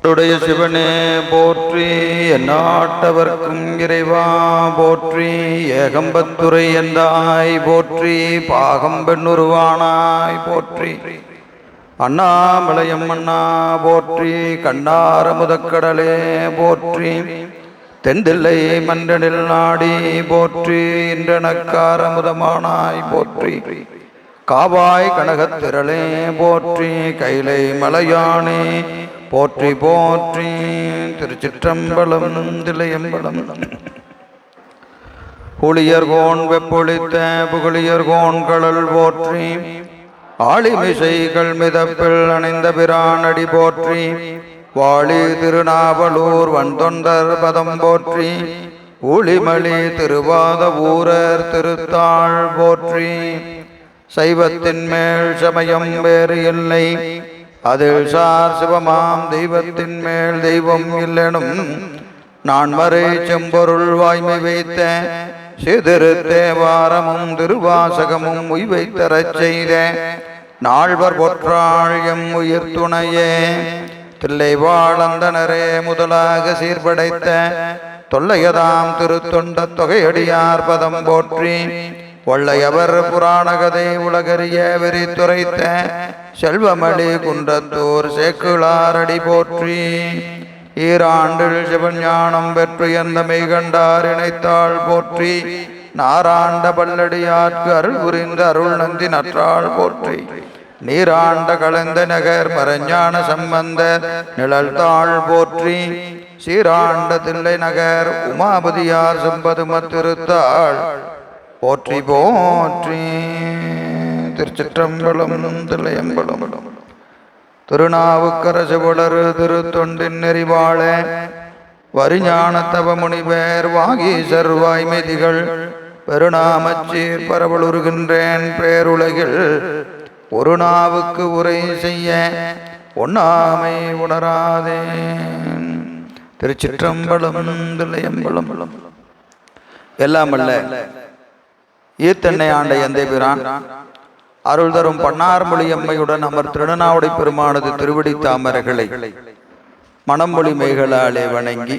மட்டுடைய சிவனே போற்றி, எந்நாட்டவர்க்கும் இறைவா போற்றி, ஏகம்பத்துரை எந்தாய் போற்றி, பாகம்பெண்ணுருவானாய் போற்றி, அண்ணாமலையம் அண்ணா போற்றி, கண்ணார முதக்கடலே போற்றி, தென்தில்லை மன்றனில் நாடி போற்றி, இன்றனக்கார முதமானாய் போற்றி, காவாய் கனகத்திரளே போற்றி, கைலை மலையானே போற்றி போற்றி. திருச்சிற்றம்பலம். தில்லையம்பலம். புளியர்கோன் வெப்பொழித்த புகழியர்கோன் கடல் போற்றி, ஆளிமிசைகள் மிதப்பில் அணைந்த பிரானடி போற்றி, வாழி திருநாவலூர் வன்தொண்டர் பதம் போற்றி, ஊழிமலி திருவாத ஊரர் திருத்தாள் போற்றி, சைவத்தின் மேல் சமயம் வேறு இல்லை, அதில் சார் சிவமாம் தெய்வத்தின் மேல் தெய்வம் இல்லெனும், நான் மறை செம்பொருள் வாய்மை வைத்த சிதிரு தேவாரமும் திருவாசகமும் உய்வைத்தரச் செய்த நால்வர் பொற்றாள் எம் உயிர் துணையே, தில்லை வாழந்தனரே முதலாக சீர்படைத்த தொல்லையதாம் திருத்தொண்ட தொகையடியார் பதம் போற்றி, கொள்ளையவர் புராணகதை உலகறிய வெறித்துரைத்த செல்வமளி குன்றத்தூர் சேக்குளாரடி போற்றி, ஈராண்டில் சிவஞானம் பெற்று எந்த மெய்கண்டார் இணைத்தாள் போற்றி, நாராண்ட பல்லடியார்க்கு அருள் புரிந்த அருள் நந்தி நற்றாள் போற்றி, நீராண்ட கலந்த நகர் மரஞான சம்பந்த நிழல்தாள் போற்றி, சீராண்ட தில்லை நகர் உமாபதியார் சம்பதும திருத்தாள் போற்றி போற்றி. திருச்சிற்றம்பலம். தில்லையம்பலம். திருநாவுக்கரசு புலரு திருத்தொண்டின் நெறிவாழ வரிஞான தவ முனிவர் வாகீசர் வாய்மைதிகள் பெருநாமச்சீர் பரவலுருகின்றேன் பேருலகில், ஒரு நாவுக்கு உரை செய்ய ஒண்ணாமை உணராதேன். திருச்சிற்றம்பலம். தில்லையம்பலம். எல்லாம் அல்ல ஈத்தென்னை ஆண்ட எந்தை பிரான் அருள் தரும் பன்னார்மொழி அம்மையுடன் அமர் திருநாவுடை பெருமானது திருவடி தாமரைகளை மணமொழி மெய்களாலே வணங்கி,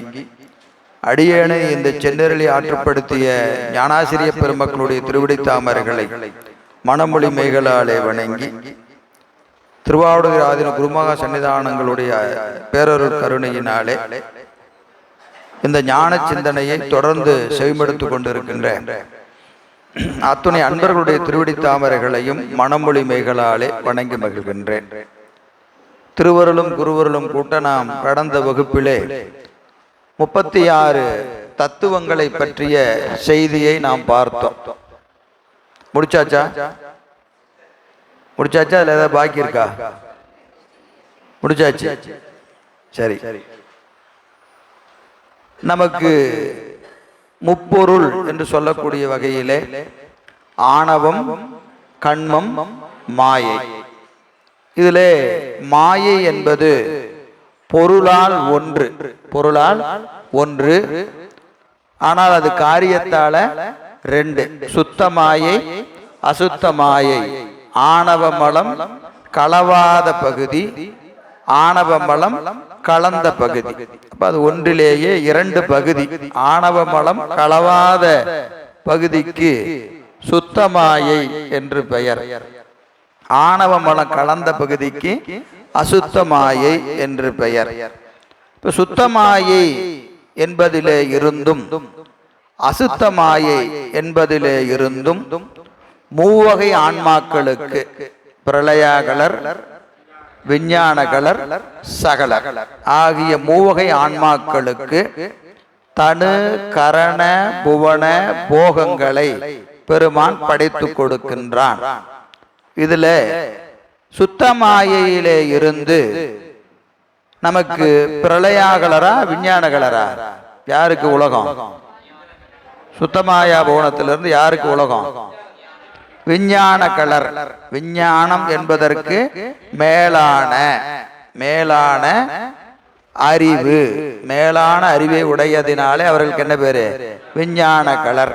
அடியேனை இந்த சென்னரிலே ஆற்றுப்படுத்திய ஞானாசிரிய பெருமக்களுடைய திருவடி தாமரைகளை மணமொழி மெய்களாலே வணங்கி, திருவாவடுதுறை ஆதீன குருமகா சன்னிதானங்களுடைய பேரருள் கருணையினாலே இந்த ஞான சிந்தனையை தொடர்ந்து செவிமடுத்து கொண்டிருக்கின்றேன் அத்துணை அன்பர்களுடைய திருவடி தாமரைகளையும் மணமொழி மெய்களாலே வணங்கி மகிழ்கின்றேன். திருவருளும் குருவருளும் கூட்ட நாம் கடந்த வகுப்பிலே 36 தத்துவங்களை பற்றிய செய்தியை நாம் பார்த்தோம். முடிச்சாச்சா? அதுல ஏதாவது பாக்கி இருக்கா? முடிச்சாச்சு. சரி. நமக்கு முப்பொருள் என்று சொல்லக்கூடிய வகையிலே ஆணவம், கண்மம், மாயை. இதிலே மாயை என்பது பொருளால் ஒன்று, ஆனால் அது காரியத்தால 2. சுத்த மாயை, அசுத்த மாயை. ஆணவ மலம் கலவாத பகுதி, ஆணவ மலம் கலந்த பகுதி. அப்ப அது ஒன்றிலேயே 2 பகுதி. ஆணவ மலம் கலவாத பகுதிக்கு சுத்தமாயை என்று பெயர், ஆணவ மலம் கலந்த பகுதிக்கு அசுத்தமாயை என்று பெயர். இப்ப சுத்தமாயை என்பதிலே இருந்தும் அசுத்தமாயை என்பதிலே இருந்தும் மூவகை ஆன்மாக்களுக்கு பிரளயாகலர், விஞ்ஞானகலர், சகலர் ஆகிய மூவகை ஆன்மாக்களுக்கு தனு கரண புவன போகங்களை பெருமான் படைத்து கொடுக்கின்றான். இதுல சுத்தமாயிலே இருந்து நமக்கு பிரளயாகலரா விஞ்ஞானகலரா? யாருக்கு உலகம்? சுத்தமாயா புவனத்திலிருந்து யாருக்கு உலகம்? விஞ்ஞான கலர். விஞ்ஞானம் என்பதற்கு மேலான அறிவு, மேலான அறிவை உடையதினாலே அவர்களுக்கு என்ன பேரு? விஞ்ஞான கலர்.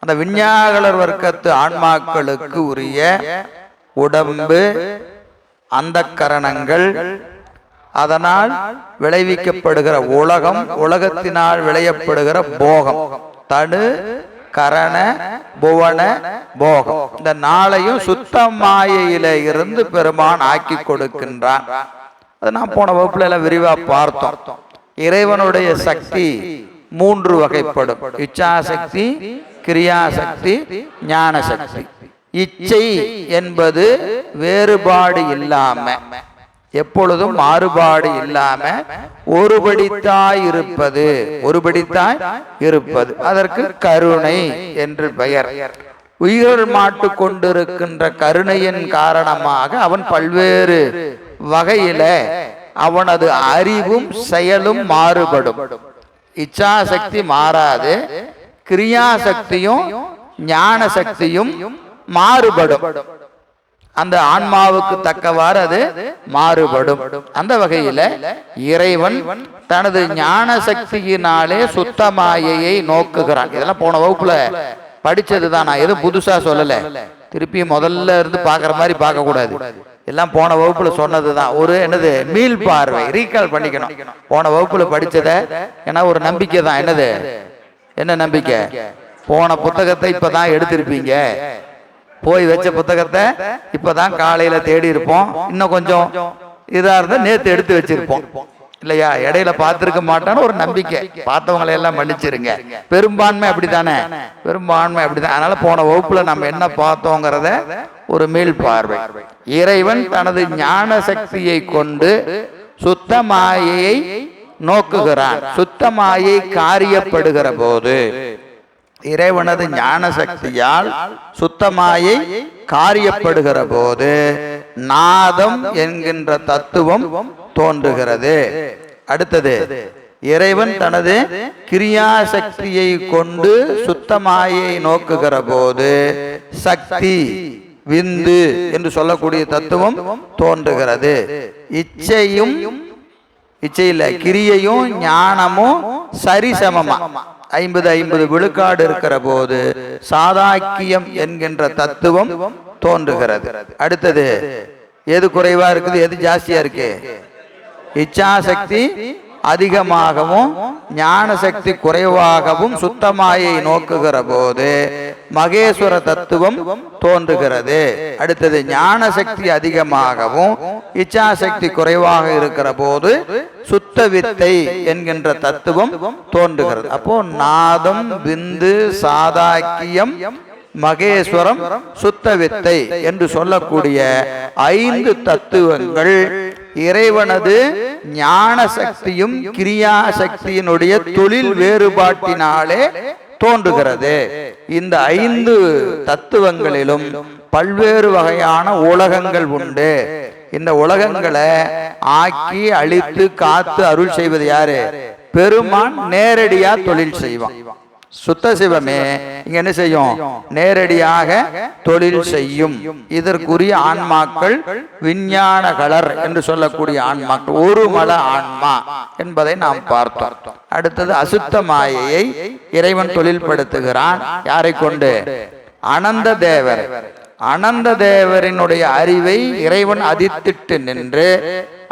அந்த விஞ்ஞானகலர் வர்க்கத்து ஆன்மாக்களுக்கு உரிய உடம்பு, அந்த கரணங்கள், அதனால் விளைவிக்கப்படுகிற உலகம், உலகத்தினால் விளையப்படுகிற போகம், தனு கரண புவன போகம், இந்த நாளையும் சுத்த மாயையில இருந்து பெருமான் ஆக்கி கொடுக்கின்றான். அது நான் போன வகுப்புல எல்லாம் விரிவா பார்த்தோம். இறைவனுடைய சக்தி 3 வகைப்படும்: இச்சாசக்தி, கிரியாசக்தி, ஞான சக்தி. இச்சை என்பது வேறுபாடு இல்லாம, எப்பொழுதும் மாறுபாடு இல்லாம ஒருபடித்தாய் இருப்பது, ஒருபடித்தாய் இருப்பது, அதற்கு கருணை என்று பெயர். உயிர் மாட்டு கொண்டிருக்கின்ற கருணையின் காரணமாக அவன் பல்வேறு வகையில அவனது அறிவும் செயலும் மாறுபடும். இச்சாசக்தி மாறாது, கிரியாசக்தியும் ஞான சக்தியும் மாறுபடும். அந்த ஆன்மாவுக்கு தக்கவாறு அது மாறுபடும். அந்த வகையில இறைவன் தனது ஞான சக்தியினாலே சுத்த மாயையை நோக்குகிறான். இதெல்லாம் போன வகுப்புல படிச்சதுதான், நான் எதுவும் புதுசா சொல்லல. திருப்பி முதல்ல இருந்து பாக்குற மாதிரி பார்க்க கூடாது. எல்லாம் போன வகுப்புல சொன்னதுதான். ஒரு என்னது மீள் பார்வை, ரீகால் பண்ணிக்கணும் போன வகுப்புல படிச்சத. ஏன்னா ஒரு நம்பிக்கை தான். என்னது, என்ன நம்பிக்கை? போன புத்தகத்தை இப்பதான் எடுத்திருப்பீங்க, போய் வச்ச புத்தகத்தை இப்பதான் காலையில தேடி இருப்போம். இன்னும் கொஞ்சம் இதா இருந்தா நேத்து எடுத்து வச்சிருப்போம் இல்லையா? இடையில பார்த்திருக்க மாட்டான்னு ஒரு நம்பிக்கை. பார்த்தவங்களை எல்லாம் மன்னிச்சிருங்க. பெரும்பான்மை அப்படித்தானே, பெரும்பான்மை அப்படிதான். அதனால போன வகுப்புல நம்ம என்ன பார்த்தோங்கிறத ஒரு மீள் பார்வை. இறைவன் தனது ஞான சக்தியை கொண்டு சுத்த மாயையை நோக்குகிறான். சுத்த மாயை காரியப்படுகிற போது இறைவனது ஞான சக்தியால் சுத்தமாயை காரியப்படுகிற போது நாதம் என்கின்ற தத்துவம் தோன்றுகிறது. அடுத்தது, இறைவன் தனது கிரியாசக்தியை கொண்டு சுத்தமாயை நோக்குகிற போது சக்தி, விந்து என்று சொல்லக்கூடிய தத்துவம் தோன்றுகிறது. இச்சையும், இச்சையில கிரியையும் ஞானமும் சரிசமமா 50-50 விழுக்காடு இருக்கிற போது சாதாக்கியம் என்கின்ற தத்துவம் தோன்றுகிறது. அடுத்தது, எது குறைவா இருக்குது, எது ஜாஸ்தியா இருக்கு? இச்சாசக்தி அதிகமாகவும் ஞான சக்தி குறைவாகவும் சுத்தமாயை நோக்குகிற போது மகேஸ்வர தத்துவம் தோன்றுகிறது. அடுத்தது, ஞான சக்தி அதிகமாகவும் இச்சாசக்தி குறைவாக இருக்கிற போது சுத்த வித்தை என்கின்ற தத்துவம் தோன்றுகிறது. அப்போ நாதம், விந்து, சாதாக்கியம், மகேஸ்வரம், சுத்த வித்தை என்று சொல்லக்கூடிய 5 தத்துவங்கள் இறைவனது ஞான சக்தியும் கிரியா சக்தியினுடைய தொழில் வேறுபாட்டினாலே தோன்றுகிறது. இந்த 5 தத்துவங்களிலும் பல்வேறு வகையான உலகங்கள் உண்டு. இந்த உலகங்களை ஆக்கி அழித்து காத்து அருள் செய்வது யாரு? பெருமான் நேரடியா தொழில் செய்வான். சுத்த சிவமே இங்க என்ன செய்யும்? நேரடியாக தொழில் செய்யும். இதற்குரிய ஆன்மாக்கள் விஞ்ஞானகளர் என்று சொல்லக்கூடிய ஆன்மாக்கள், ஒரு மல ஆன்மா என்பதை நாம் பார்த்தோம். அடுத்தது, அசுத்த மாயையை இறைவன் தொழில்படுத்துகிறான். யாரை கொண்டு? அனந்த தேவர். அனந்த தேவரினுடைய அறிவை இறைவன் அதித்திட்டு நின்று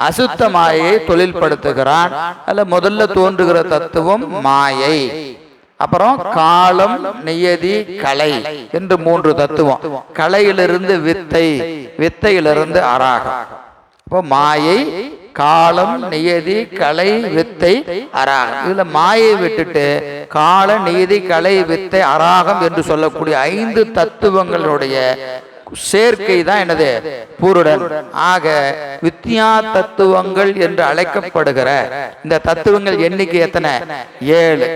அசுத்த மாயையை தொழில்படுத்துகிறான். அல்ல, முதல்ல தோன்றுகிற தத்துவம் மாயை, அப்புறம் காலம், நியதி, கலை என்று 3 தத்துவம். கலையிலிருந்து வித்தை, வித்தையிலிருந்து அராகம். அப்போ மாயை, காலம், நியதி, கலை, வித்தை, அராகம். இதுல மாயை விட்டுட்டு கால, நீதி, கலை, வித்தை, அராகம் என்று சொல்லக்கூடிய 5 தத்துவங்களுடைய சேர்க்கை தான் என்னது? பூருடன். ஆக வித்யா தத்துவங்கள் என்று அழைக்கப்படுகிற இந்த தத்துவங்கள் எண்ணிக்கை எத்தனை? 7.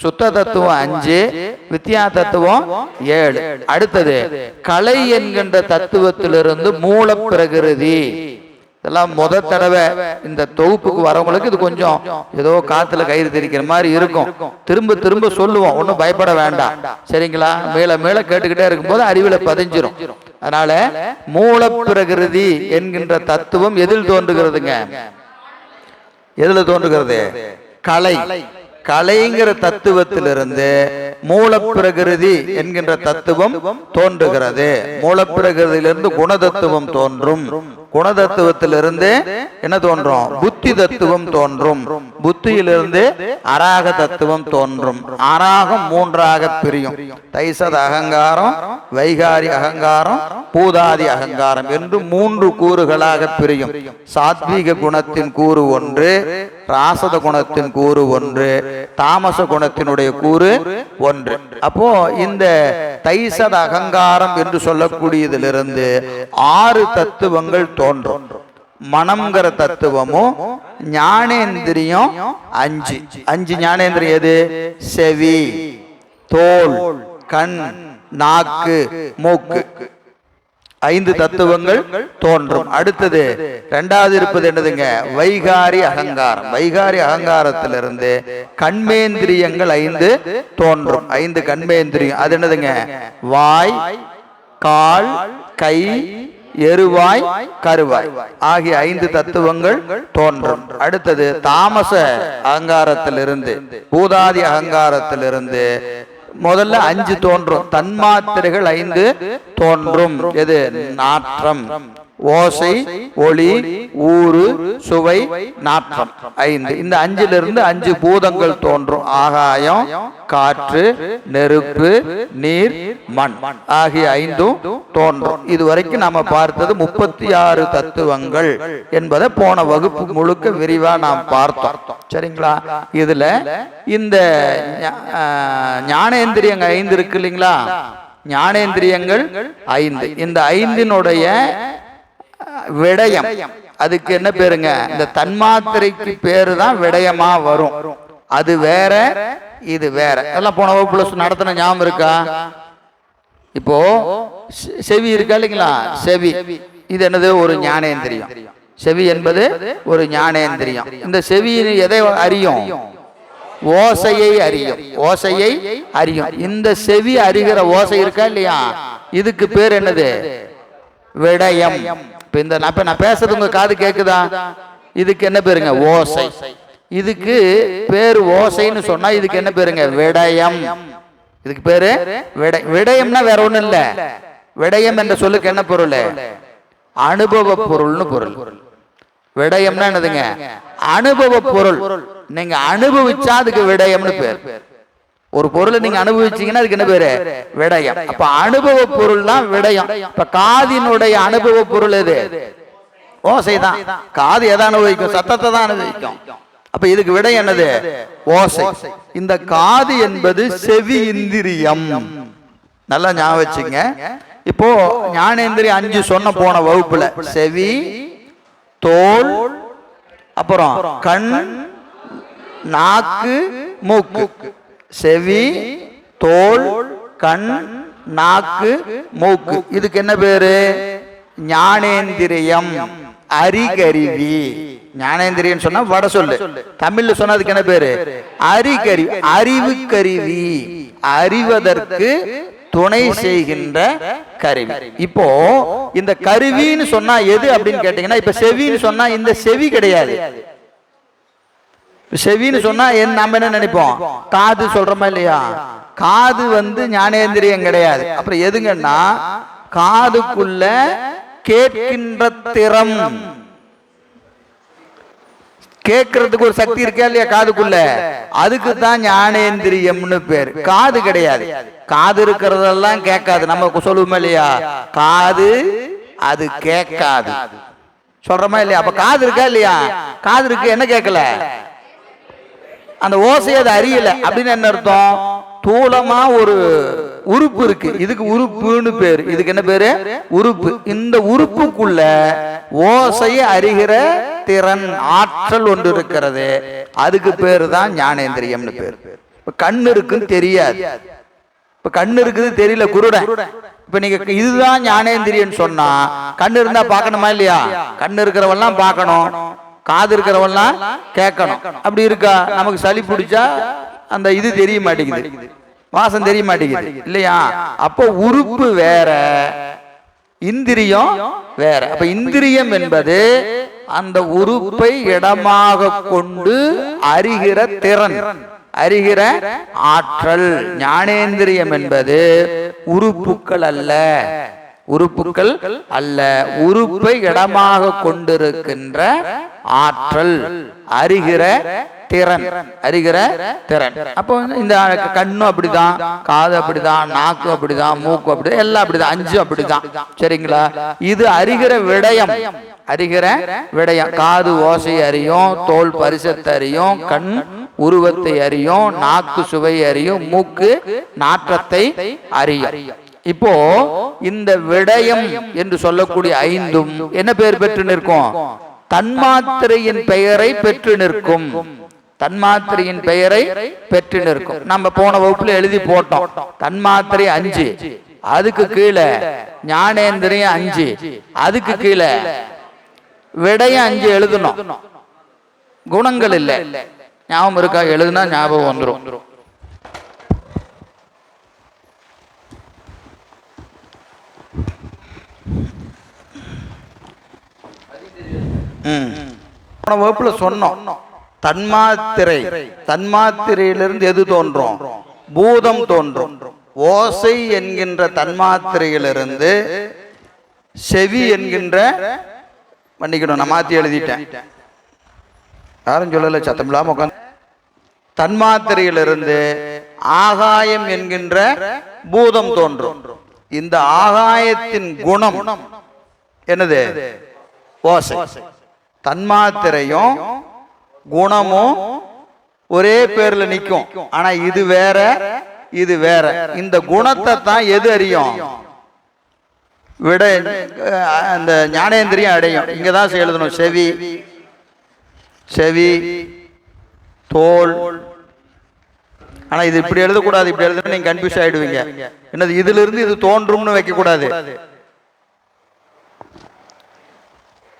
சுத்த தத்துவம் 5, வித்யா தத்துவம் 7. அடுத்தது, கலை என்கின்ற தத்துவத்திலிருந்து மூல பிரகிருதி. இதெல்லாம் முதல் தடவை இந்த தொகுப்புக்கு வரவங்களுக்கு இது கொஞ்சம் ஏதோ காத்துல கயிறு தெரிக்கிற மாதிரி இருக்கும். திரும்ப திரும்ப சொல்லுவோம், ஒன்றும் பயப்பட வேண்டாம், சரிங்களா? மேல மேல கேட்டுக்கிட்டே இருக்கும்போது அறிவில பதிஞ்சிரும். அதனால மூல பிரகிருதி என்கின்ற தத்துவம் எதில் தோன்றுகிறதுங்க? எதுல தோன்றுகிறது? கலை. கலைங்கிற தத்துவத்திலிருந்து மூல பிரகிருதி என்கின்ற தத்துவம் தோன்றுகிறது. மூல பிரகிருதியிலிருந்து குண தத்துவம் தோன்றும். குணதத்துவத்திலிருந்து என்ன தோன்றும்? புத்தி தத்துவம் தோன்றும். புத்தியிலிருந்து அராக தத்துவம் தோன்றும். அராகம் மூன்றாக பிரியும். தைசத் அகங்காரம், வைகாரி அகங்காரம், பூதாதி அகங்காரம் என்று மூன்று கூறுகளாக பிரியும். சாத்வீக குணத்தின் கூறு ஒன்று, ராசத குணத்தின் கூறு ஒன்று, தாமச குணத்தினுடைய கூறு ஒன்று. அப்போ இந்த தைசத அகங்காரம் என்று சொல்லக்கூடியதிலிருந்து 6 தத்துவங்கள் தோன்றும். மனம்ங்கிற தத்துவமும் ஞானேந்திரியம் 5 ஞானேந்திரியம் எது? செவி, தோல், கண், நாக்கு, மூக்கு. 5 தத்துவங்கள் தோன்றும். அடுத்தது இரண்டாவது இருப்பது என்னதுங்க? வைகாரி அகங்காரம். வைகாரி அகங்காரத்திலிருந்து கண்மேந்திரியங்கள் 5 தோன்றும். 5 கண்மேந்திரியம். அது என்னதுங்க? வாய், கால், கை, எருவாய், கருவாய் ஆகிய 5 தத்துவங்கள் தோன்றும். அடுத்தது தாமச அகங்காரத்திலிருந்து, பூதாதி அகங்காரத்திலிருந்து முதல்ல 5 தோன்றும். தன்மாத்திரைகள் 5 தோன்றும். எது? நாற்றம், ஓசை, ஒளி, ஊறு, சுவை, நாற்றம் 5. இந்த 5லிருந்து 5 பூதங்கள் தோன்றும். ஆகாயம், காற்று, நெருப்பு, நீர், மண் ஆகிய 5 தோன்றும். இதுவரைக்கும் நாம பார்த்தது 36 தத்துவங்கள் என்பதை போன வகுப்பு முழுக்க விரிவா நாம் பார்த்தோம். சரிங்களா? இதுல இந்த ஞானேந்திரியங்கள் 5 இருக்கு இல்லைங்களா? ஞானேந்திரியங்கள் 5. இந்த 5னுடைய விடயம், அதுக்கு என்ன பேருங்க? இந்த தன்மாத்திரைக்கு பேரு தான் விடயமா வரும். அது வேற, இது வேற. எல்லாம் போன வகுப்புல நடத்தின ஞாபகம் இருக்கா? இப்போ செவி இருக்கா இல்லைங்களா? செவி இது என்னது? ஒரு ஞானேந்திரியம். செவி என்பது ஒரு ஞானேந்திரியம். இந்த செவி எதை அறியும்? ஓசையை அறியும். ஓசையை அறியும். இந்த செவி அறிகிற ஓசை இருக்கா இல்லையா? இதுக்கு பேர் என்னது? விடயம். இப்ப நான் பேசுறது உங்க காது கேக்குதா? இதுக்கு என்ன பேருங்க? ஓசை. இதுக்கு பேரு ஓசைன்னு சொன்னா இதுக்கு என்ன பேருங்க? விடயம். இதுக்கு பேரு விடயம்னா வேற ஒண்ணு இல்ல. விடயம் என்ற சொல்லுக்கு என்ன பொருள்? அனுபவ பொருள்னு பொருள். விடயம்னா என்னதுங்க? அனுபவ பொருள். நீங்க அனுபவிச்சா அதுக்கு விடயம்னு பேர். ஒரு பொருளை நீங்க அனுபவிச்சீங்கன்னா அதுக்கு என்ன பேரு? விடயம். அப்ப அனுபவ பொருள் தான் விடயம். இப்ப காதினுடைய அனுபவ பொருள் எது? ஓசைதான். காது எதை அனுபவிக்கும்? சத்தத்தை தான் அனுபவிக்கும். அப்ப இதுக்கு விடயம் என்னது? ஓசை. இந்த காது என்பது செவி இந்திரியம். நல்லா ஞாபகம் வச்சுங்க. இப்போ ஞானேந்திரியம் 5 சொன்ன போன வகுப்புல. செவி, தோல், அப்புறம் கண், நாக்கு, மூக்கு. செவி, தோல், கண், நாக்கு, மூக்கு. இதுக்கு என்ன பேரு? ஞானேந்திரியம், அறிகருவி. ஞானேந்திரியம் சொன்னா வட சொல்லு. தமிழ்ல சொன்னா அதுக்கு என்ன பேரு? அறிகருவி. அறிவு கருவி. அறிவதற்கு துணை செய்கின்ற கருவி. இப்போ இந்த கருவின்னு சொன்னா எது அப்படின்னு கேட்டீங்கன்னா, இப்ப செவின்னு சொன்னா இந்த செவி கிடையாது. செவின்னு சொன்னா நாம என்ன நினைப்போம்? காது சொல்றோமா இல்லையா? காது ஞானேந்திரியம் கிடையாது. அப்புறம் எதுங்கன்னா, காதுக்குள்ள கேட்கின்ற திறம், கேட்கறதுக்கு ஒரு சக்தி இருக்கா இல்லையா காதுக்குள்ள? அதுக்கு தான் ஞானேந்திரியம்னு பேர். காது கிடையாது. காது இருக்கிறதெல்லாம் கேட்காது. நம்ம சொல்லுவோமா இல்லையா? காது அது கேட்காது சொல்றோமா இல்லையா? அப்ப காது இருக்கா இல்லையா? காது இருக்கு, என்ன கேட்கல? அந்த ஓசையை அது அறியல. அப்படின்னு என்ன அர்த்தம்? தூளமா ஒரு உறுப்பு இருக்கு. இதுக்கு உறுப்புன்னு பேரு. இதுக்கு என்ன பேரு? உறுப்பு. இந்த உறுப்புக்குள்ள ஓசையை அறிகிற திறன், ஆற்றல் ஒன்று இருக்கிறது. அதுக்கு பேரு தான் ஞானேந்திரியம்னு பேரு. இப்ப கண்ணு இருக்குன்னு தெரியாது. இப்ப கண்ணு இருக்குது தெரியல, குருடன். இப்ப நீங்க இதுதான் ஞானேந்திரியன்னு சொன்னா, கண்ணு இருந்தா பாக்கணுமா இல்லையா? கண்ணு இருக்கிறவெல்லாம் பார்க்கணும், காது இருக்கிறவெல்லாம் கேட்கணும். அப்படி இருக்கா? நமக்கு சளி பிடிச்சா அந்த இது தெரிய மாட்டேங்குது, வாசம் தெரிய மாட்டேங்குது இல்லையா? அப்போ உறுப்பு வேற, இந்திரியம் வேற. அப்ப இந்திரியம் என்பது அந்த உறுப்பை இடமாக கொண்டு அறிகிற திறன், அறிகிற ஆற்றல். ஞானேந்திரியம் என்பது உறுப்புக்கள் அல்ல. உறுப்புகள் அல்ல, உறுப்பை இடமாக கொண்டிருக்கின்ற ஆற்றல், அறிகிற திறன், அறிகிற திறன். அப்போ இந்த கண்ணு அப்படிதான், காது அப்படிதான், நாக்கு அப்படிதான், மூக்கு அப்படிதான், எல்லாம் அப்படிதான், அஞ்சு அப்படிதான். சரிங்களா? இது அறிகிற விடயம், அறிகிற விடயம். காது ஓசை அறியும், தோல் பரிசத்தை அறியும், கண் உருவத்தை அறியும், நாக்கு சுவை அறியும், மூக்கு நாற்றத்தை அறியும். இப்போ இந்த விடயம் என்று சொல்லக்கூடிய ஐந்தும் என்ன பெயர் பெற்று நிற்கும்? தன்மாத்திரையின் பெயரை பெற்று நிற்கும். தன்மாத்திரையின் பெயரை பெற்று நிற்கும். நம்ம போன வகுப்புல எழுதி போட்டோம். தன்மாத்திரை 5, அதுக்கு கீழே ஞானேந்திரியம் 5, அதுக்கு கீழே விடயம் 5 எழுதணும். குணங்கள் இல்ல, ஞாபகம் இருக்கா? எழுதுனா ஞாபகம் வந்துடும். போன வகுப்புல சொன்னோம், தன்மாத்திரை, தன்மாத்திரையிலிருந்து எது தோன்றும்? பூதம் தோன்றும். ஓசை என்கின்ற தன்மாத்திரையிலிருந்து செவி என்கின்ற, மன்னிக்கணும் நான் மாத்தி எழுதிட்டேன், யாரும் சொல்லல, சத்தம் இல்லாம உட்காந்து. தன்மாத்திரையிலிருந்து ஆகாயம் என்கின்ற பூதம் தோன்றும். இந்த ஆகாயத்தின் குணம் என்னது? ஓசை. தன்மாத்திரையும் குணமும் ஒரே பேர்ல நிற்கும். ஆனா இது வேற, இது வேற. இந்த குணத்தை தான் எது அறியும்? விட அந்த ஞானேந்திரியம் அடையும். இங்கதான் எழுதணும், செவி, செவி, தோல். ஆனா இது இப்படி எழுதக்கூடாது, இப்படி எழுதுனா நீங்க கன்ஃபியூஸ் ஆயிடுவீங்க. என்னது இதுல இருந்து இது தோன்றும்னு வைக்க கூடாது.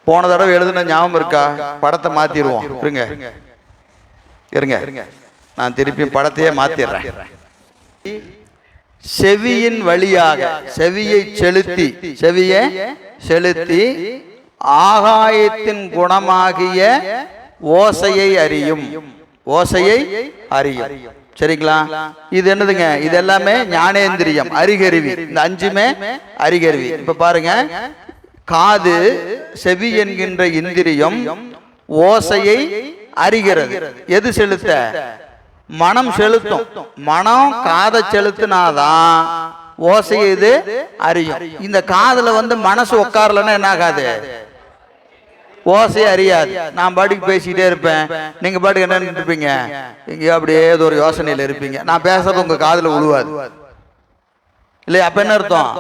போன தடவை எழுதுன ஞாபகம் இருக்கா? படத்தை மாத்திடுவோம். இருங்க இருங்க, நான் திருப்பி படத்தையே மாத்திடுறேன். செவியின் வழியாக செவியை செலுத்தி, செவியை செலுத்தி ஆகாயத்தின் குணமாகிய ஓசையை அறியும், ஓசையை அறியும். சரிங்களா? இது என்னதுங்க? இது எல்லாமே ஞானேந்திரியம், அறிகருவி. இந்த 5மே அறிகருவி. இப்ப பாருங்க, காது, செவி என்கின்ற இந்திரியம் ஓசையை அறிகிறது. எது செலுத்த? மனம் செலுத்தும். மனம் காதை செலுத்தினாதான் ஓசையை இது அறியும். இந்த காதுல மனசு உட்காரலன்னா என்ன ஆகாது? ஓசையை அறியாது. நான் பாட்டுக்கு பேசிக்கிட்டே இருப்பேன், நீங்க பாட்டுக்கு என்ன இருப்பீங்க? இங்க அப்படியே ஏதோ ஒரு யோசனையில இருப்பீங்க. நான் பேசுறது உங்க காதுல விழுவாது இல்லையா? அப்ப என்ன அர்த்தம்?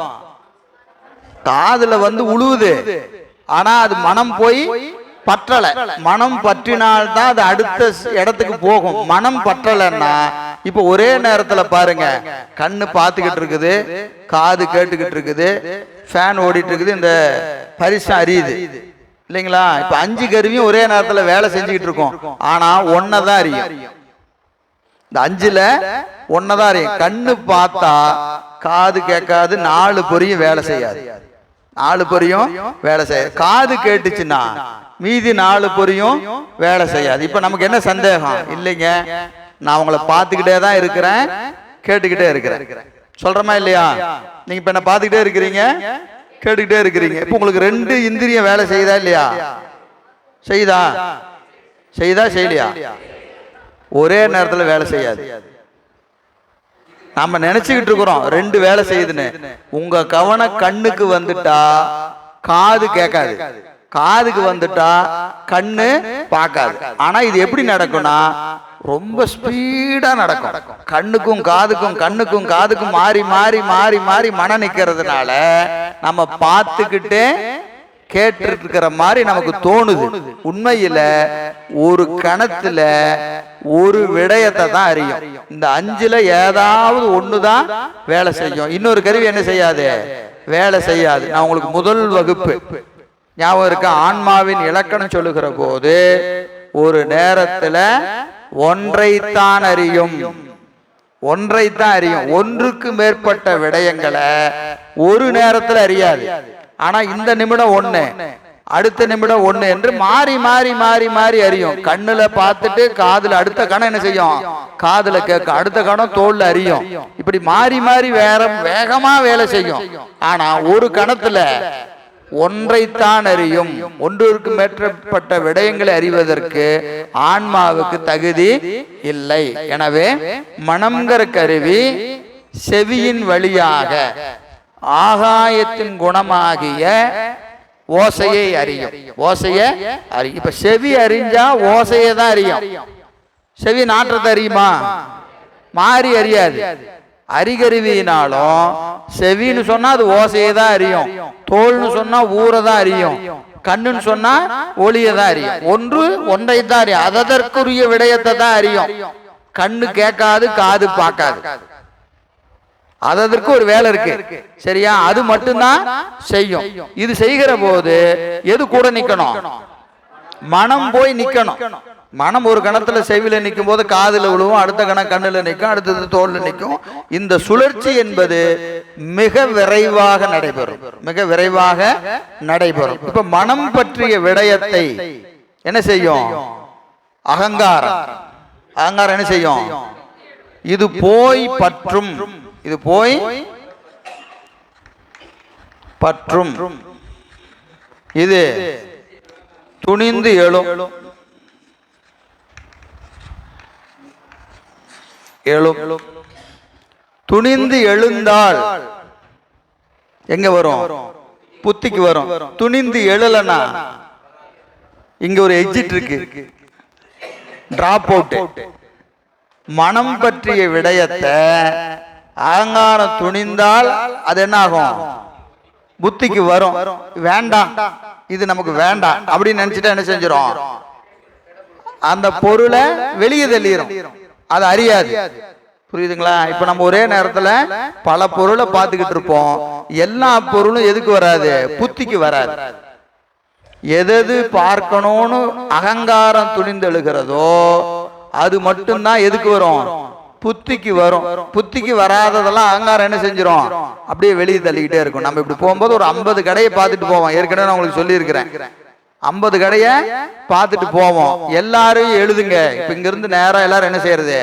காதுல உழுவுது, ஆனா அது மனம் போய் பற்றல. மனம் பற்றினால்தான் அது அடுத்த இடத்துக்கு போகும். மனம் பற்றலன்னா, இப்ப ஒரே நேரத்துல பாருங்க, கண்ணு பார்த்துக்கிட்டு இருக்குது, காது கேட்டுக்கிட்டு இருக்குது, ஃபேன் ஓடிட்டு இருக்குது, இந்த பரிசம் அறியுது இல்லைங்களா? இப்ப 5 கருவியும் ஒரே நேரத்துல வேலை செஞ்சுக்கிட்டு இருக்கோம். ஆனா ஒன்னதான் அறியும். இந்த 5ல ஒன்னதான் அறியும். கண்ணு பார்த்தா காது கேட்காது, 4 பொரியும் வேலை செய்யாது. 4 பொரியும் வேலை செய்யாது. காது கேட்டுச்சுன்னா மீதி 4 பொரியும் வேலை செய்யாது. இப்ப நமக்கு என்ன சந்தேகம்? இல்லைங்க, நான் உங்களை பார்த்துக்கிட்டே தான் இருக்கிறேன், கேட்டுக்கிட்டே இருக்கிறேன். சொல்றமா இல்லையா? நீங்க இப்ப என்ன பார்த்துக்கிட்டே இருக்கிறீங்க, கேட்டுக்கிட்டே இருக்கிறீங்க. இப்ப உங்களுக்கு 2 இந்திரியம் வேலை செய்யுதா இல்லையா? செய்யுதா? செய்யுதா செய்யலையா? ஒரே நேரத்துல வேலை செய்யாது. நாம நினைச்சுக்கிட்டு இருக்கிறோம் 2 வேலை செய்யுதுன்னு. உங்க கவனம் கண்ணுக்கு வந்துட்டா காது கேட்காது, காதுக்கு வந்துட்டா கண்ணு பார்க்காது. ஆனா இது எப்படி நடக்கும்னா, ரொம்ப ஸ்பீடா நடக்கும். கண்ணுக்கும் காதுக்கும், கண்ணுக்கும் காதுக்கும் மாறி மாறி மாறி மாறி மனம் நிக்கிறதுனால நம்ம பார்த்துக்கிட்டே கேட்டு இருக்கிற மாதிரி நமக்கு தோணுது. உண்மையில ஒரு கணத்துல ஒரு விடயத்தை தான் அறியும். இந்த 5ல ஏதாவது ஒண்ணுதான் வேலை செய்யும். இன்னொரு கருவி என்ன செய்யாது? வேலை செய்யாது. நான் உங்களுக்கு முதல் வகுப்பு ஞாபகம் இருக்க, ஆன்மாவின் இலக்கணம் சொல்லுகிற போது ஒரு நேரத்துல ஒன்றைத்தான் அறியும், ஒன்றைத்தான் அறியும். ஒன்றுக்கு மேற்பட்ட விடயங்களை ஒரு நேரத்துல அறியாது. ஆனா இந்த நிமிடம் 1, அடுத்த நிமிடம் ஒண்ணு என்று மாறி மாறி மாறி மாறி அறியும். கண்ணுல பார்த்துட்டு காதுல அடுத்த கணம் என்ன செய்யும், காதுல கேட்க, அடுத்த கணம் தோல்ல அறியும். இப்படி மாறி மாறி வேகமா வேலை செய்யும். ஆனா ஒரு கணத்துல ஒன்றைத்தான் அறியும். ஒன்றுக்கு மேற்பட்ட விடயங்களை அறிவதற்கு ஆன்மாவுக்கு தகுதி இல்லை. எனவே மனம்ங்கிற கருவி செவியின் வழியாக ஆகாயத்தின் குணமாகிய ஓசையை அறியும். ஓசையை அறியும். இப்ப செவி அறிஞ்சா ஓசையை தான் அறியும். செவி நாற்றத்தை அறியுமா? மாறி அறியாது. அறிகருவினாலும் செவின்னு சொன்னா அது ஓசையை தான் அறியும். தோல்னு சொன்னா ஊரை தான் அறியும். கண்ணுன்னு சொன்னா ஒளியை தான் அறியும். ஒன்றை தான் அறியும். அதற்குரிய விடயத்தை தான் அறியும். கண்ணு கேட்காது, காது பார்க்காது. அதற்கு ஒரு வேலை இருக்கு, சரியா? அது மட்டும்தான் செய்யும். இது செய்கிற போது எது கூட நிக்கணும்? மனம் போய் நிக்கணும். மனம் ஒரு கணத்துல செவில நிற்கும் போது காதுல விழுவும், அடுத்த கணம் கண்ணுல நிற்கும், அடுத்தது தோல்ல நிற்கும். இந்த சுழற்சி என்பது மிக விரைவாக நடைபெறும். மிக விரைவாக நடைபெறும். இப்ப மனம் பற்றிய விடயத்தை என்ன செய்யும்? அகங்காரம். அகங்காரம் என்ன செய்யும்? இது போய் பற்றும். இது போய் பற்றும். இது துணிந்து எழும். துணிந்து எழுந்தால் எங்க வரும்? புத்திக்கு வரும். துணிந்து எழலனா இங்க ஒரு எக்ஸிட் இருக்கு, டிராப் அவுட். மனம் பற்றிய விடயத்தை அகங்காரம் துணிந்தால் அது என்ன ஆகும்? புத்திக்கு வரும். வேண்டாம், இது நமக்கு வேண்டாம் அப்படின்னு நினைச்சிட்டா என்ன செஞ்சிடும்? அந்த பொருளை வெளியே தள்ளிடும். அது அறியாது. புரியுதுங்களா? இப்ப நம்ம ஒரே நேரத்துல பல பொருளை பார்த்துக்கிட்டு இருப்போம். எல்லா பொருளும் எதுக்கு வராது? புத்திக்கு வராது. எது பார்க்கணும்னு அகங்காரம் துணிந்தெழுகிறதோ அது மட்டும்தான் எதுக்கு வரும்? புத்திக்கு வரும். புத்திக்கு வராததெல்லாம் அகங்காரம் என்ன செஞ்சிடும்? அப்படியே வெளியே தள்ளிக்கிட்டே இருக்கும். நம்ம இப்படி போகும்போது ஒரு 50 கடையை பார்த்துட்டு போவோம். ஏற்கனவே நான் உங்களுக்கு சொல்லி இருக்கிறேன், 50 கடையை பார்த்துட்டு போவோம். எல்லாரும் எழுதுங்க. இப்ப இங்க இருந்து நேரம் எல்லாரும் என்ன செய்யறது?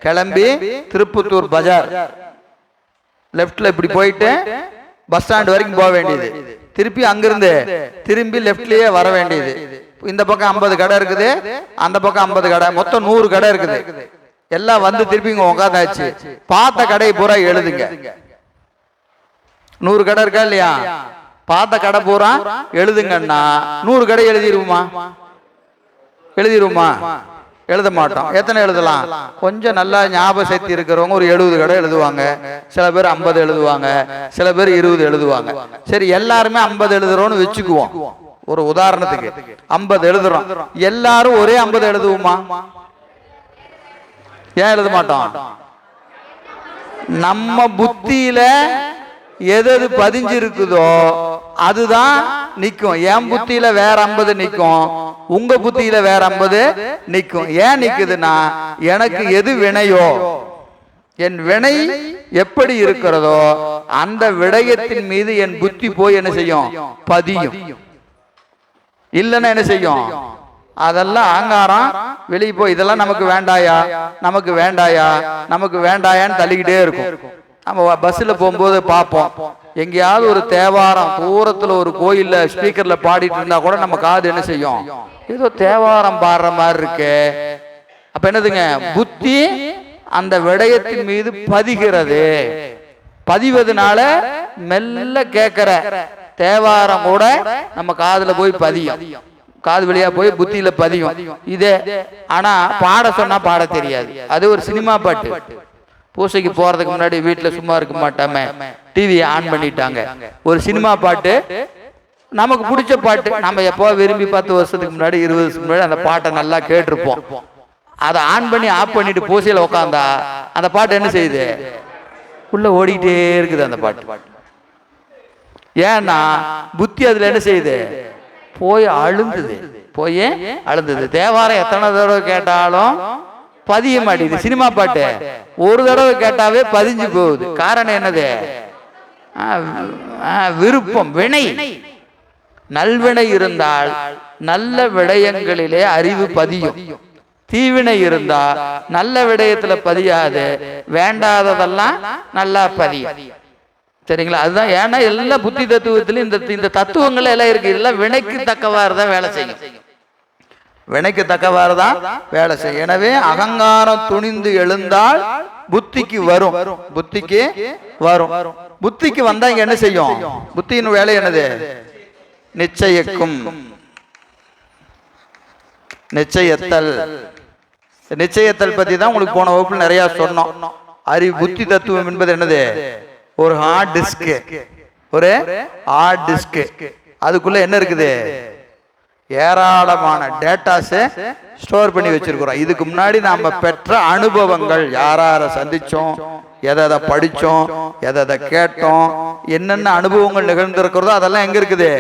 கிளம்பி திருப்பத்தூர் பஜார் லெப்ட்ல இப்படி போயிட்டு பஸ் ஸ்டாண்ட் வரைக்கும் போக வேண்டியது. திருப்பி அங்கிருந்து திரும்பி லெப்ட்லயே வர வேண்டியது. இந்த பக்கம் 50 கடை இருக்குது, அந்த பக்கம் 50 கடை, மொத்தம் 100 கடை இருக்குது. எல்லாம் வந்து திருப்பி இங்க உட்காந்தாச்சு. பார்த்த கடை பூரா எழுதுங்க. 100 கடை இருக்கா இல்லையா? பார்த்த கடை பூரா எழுதுங்கன்னா 100 கடை எழுதிருவோமா? எழுதிருவோமா? எழுத மாட்டோம். எத்தனை எழுதலாம்? கொஞ்சம் நல்லா ஞாபக சக்தி இருக்கிறவங்க ஒரு 70 கடை எழுதுவாங்க. சில பேர் 50 எழுதுவாங்க, சில பேர் 20 எழுதுவாங்க. சரி, எல்லாருமே 50 எழுதுறோம்னு வச்சுக்குவோம். ஒரு உதாரணத்துக்கு 50 எழுதுறோம். எல்லாரும் ஒரே 50 எழுதுவோமா? ஏன் எழுத மாட்டோம்? நம்ம புத்தியில எது பதிஞ்சிருக்குதோ அதுதான் நிக்கும். என் புத்தியில வேற 50 நிக்கும், உங்க புத்தியில வேற 50 நிக்கும். ஏன் நிக்குதுன்னா, எனக்கு எது வினையோ, என் வினை எப்படி இருக்கிறதோ அந்த விடயத்தின் மீது என் புத்தி போய் என்ன செய்யும்? பதியும். இல்லைன்னா என்ன செய்யும்? அதெல்லாம் அகங்காரம் வெளியே போய் இதெல்லாம் நமக்கு வேண்டாயா, நமக்கு வேண்டாயா, நமக்கு வேண்டாயான்னு தள்ளிக்கிட்டே இருக்கும். நம்ம பஸ்ல போகும்போது பார்ப்போம், எங்கேயாவது ஒரு தேவாரம் தூரத்துல ஒரு கோயில்ல ஸ்பீக்கர்ல பாடிட்டு இருந்தா கூட நம்ம காது என்ன செய்யும்? ஏதோ தேவாரம் பாடுற மாதிரி இருக்கு. அப்ப என்னதுங்க? புத்தி அந்த விடயத்தின் மீது பதிகிறது. பதிவதனால மெல்ல கேட்கிற தேவாரம் கூட நம்ம காதுல போய் பதியும். காது வழியா போய் புத்தியில பதியும். இதே ஆனா பாட சொன்னா பாட தெரியாது. அது ஒரு சினிமா பாட்டு. பூசைக்கு போறதுக்கு முன்னாடி வீட்டுல சும்மா இருக்க மாட்டாம டிவி ஆன் பண்ணிட்டாங்க. ஒரு சினிமா பாட்டு, நமக்கு பிடிச்ச பாட்டு, நம்ம எப்போ விரும்பி 10 வருஷத்துக்கு முன்னாடி 20 வருஷத்துக்கு முன்னாடி அந்த பாட்டை நல்லா கேட்டிருப்போம். அதை ஆன் பண்ணி ஆஃப் பண்ணிட்டு பூசையில உட்காந்தா அந்த பாட்டு என்ன செய்யுது? உள்ள ஓடிக்கிட்டே இருக்குது அந்த பாட்டு. ஏன்னா புத்தி அதுல என்ன செய்யுது? போய் அழுந்தது. போய் அழுந்தது. தேவாரம் எத்தனை தடவை கேட்டாலும் பதிய மாட்டேங்குது. சினிமா பாட்டு ஒரு தடவை கேட்டாவே பதிஞ்சு போகுது. காரணம் என்னது? விருப்பம், வினை. நல்வினை இருந்தால் நல்ல விடயங்களிலே அறிவு பதியும், தீவினை இருந்தா நல்ல விடயத்துல பதியாது, வேண்டாததெல்லாம் நல்லா பதியும். சரிங்களா? அதுதான். ஏன்னா எல்லா புத்தி தத்துவத்திலும் இந்த தத்துவங்கள் எல்லாம் இருக்கு. இதெல்லாம் வினைக்கு தக்கவாறு தான் வேலை செய்யும், வினைக்கு தக்கவாறு தான் வேலை செய்யும். எனவே அகங்காரம் துணிந்து எழுந்தால் புத்திக்கு வரும், புத்திக்கு வரும். புத்திக்கு வந்தா இங்க என்ன செய்யும்? புத்தியின் வேலை என்னது? நிச்சயிக்கும், நிச்சயத்தல். நிச்சயத்தல் பத்தி தான் உங்களுக்கு போன வகுப்பில் நிறைய சொன்னோம். அறிவு புத்தி தத்துவம் என்பது என்னது? ஒரு ஹார்ட் டிஸ்க், ஒரு ஹார்ட் டிஸ்க். அதுக்குள்ள என்ன இருக்குது? ஏராளமான டேட்டாஸ் ஸ்டோர் பண்ணி வச்சிருக்கிறோம். இதுக்கு முன்னாடி நாம பெற்ற அனுபவங்கள், யார சந்திச்சோம், எதை படிச்சோம், எதை கேட்டோம், என்னென்ன அனுபவங்கள் நிகழ்ந்திருக்கிறதோ அதெல்லாம் எங்க இருக்குது?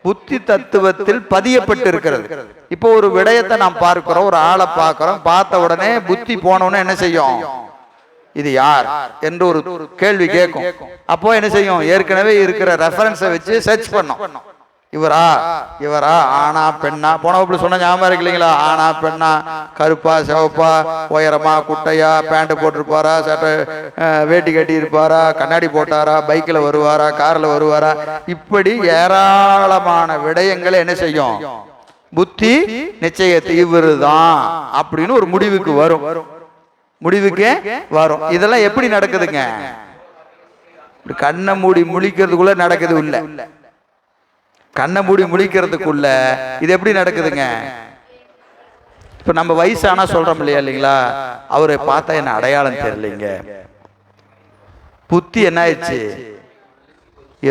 புத்தி தத்துவத்தில் பதியப்பட்டு இருக்கிறது. இப்போ ஒரு விடயத்தை நாம் பார்க்கிறோம், ஒரு ஆளை பார்க்கிறோம், பார்த்த உடனே புத்தி போனோன்னு என்ன செய்யும்? இது யார் என்று ஒரு கேள்வி கேட்கும். அப்போ என்ன செய்யும்? ஏற்கனவே இருக்கிற ரெஃபரன்ஸை வச்சு சர்ச் பண்ணும். இவரா இவரா, ஆனா பெண்ணா? போன வகுப்புல சொன்ன ஞாபகம் இருக்கு இல்லைங்களா? ஆனா பெண்ணா, கருப்பா சிவப்பா, உயரமா குட்டையா, பேண்ட் போட்டிருப்பாரா, சட்டை வேட்டி கட்டி இருப்பாரா, கண்ணாடி போட்டாரா, பைக்கில் வருவாரா, கார்ல வருவாரா, இப்படி ஏராளமான விடயங்களை என்ன செய்யும்? புத்தி நிச்சயத்தை இவருதான் அப்படின்னு ஒரு முடிவுக்கு வரும், முடிவுக்கு வரும். இதெல்லாம் எப்படி நடக்குதுங்க? கண்ணை மூடி முழிக்கிறதுக்குள்ள நடக்குது இல்ல, கண்ணை மூடி முழிக்கிறதுக்குள்ள இது எப்படி நடக்குதுங்க? இப்ப நம்ம வயசானா சொல்றோம் இல்லையா, இல்லைங்களா? அவரை பார்த்தா என்ன அடையாளம் தெரியலைங்க, புத்தி என்ன ஆயிடுச்சு?